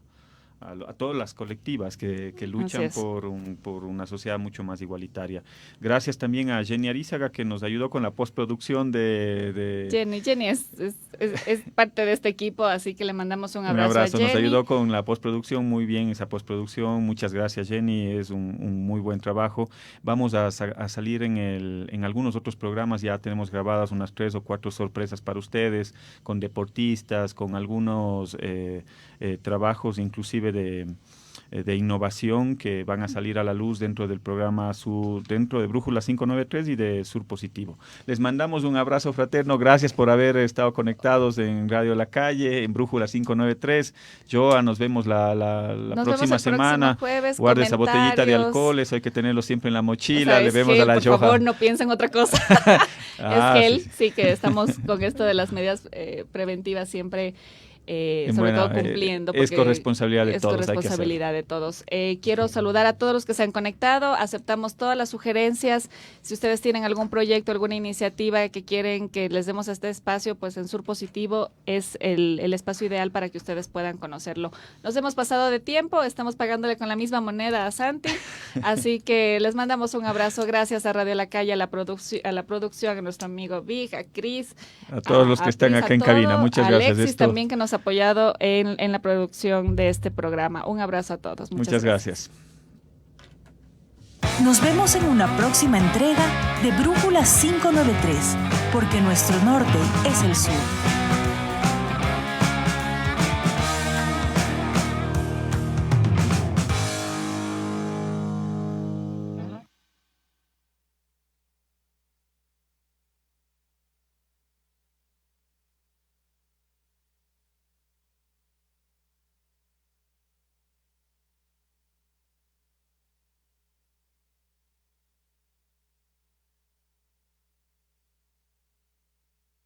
todas las colectivas que luchan por una sociedad mucho más igualitaria. Gracias también a Jenny Arizaga, que nos ayudó con la postproducción de... Jenny es parte de este equipo, así que le mandamos un abrazo a Jenny. Nos ayudó con la postproducción, muy bien esa postproducción. Muchas gracias, Jenny, es un muy buen trabajo. Vamos a salir en algunos otros programas, ya tenemos grabadas unas 3 o 4 sorpresas para ustedes, con deportistas, con algunos trabajos inclusive de innovación que van a salir a la luz dentro del programa dentro de Brújula 593 y de Sur Positivo. Les mandamos un abrazo fraterno, gracias por haber estado conectados en Radio La Calle, en Brújula 593. Joa, nos vemos la próxima semana. Jueves, guarde esa botellita de alcohol, eso hay que tenerlo siempre en la mochila. Le vemos gel, a la Joa. Por favor, no piensen otra cosa. Es gel, sí, que estamos con esto de las medidas preventivas siempre. Sobre todo cumpliendo. Es corresponsabilidad de todos. Es corresponsabilidad de todos. Quiero saludar a todos los que se han conectado. Aceptamos todas las sugerencias. Si ustedes tienen algún proyecto, alguna iniciativa que quieren que les demos este espacio, pues en Sur Positivo es el espacio ideal para que ustedes puedan conocerlo. Nos hemos pasado de tiempo, estamos pagándole con la misma moneda a Santi, así que les mandamos un abrazo. Gracias a Radio La Calle, a la producción, a nuestro amigo Vic, a Cris. A todos los que están acá en cabina. Muchas gracias. Alexis también, que nos apoyado en la producción de este programa. Un abrazo a todos. Muchas gracias. Nos vemos en una próxima entrega de Brújula 593, porque nuestro norte es el sur.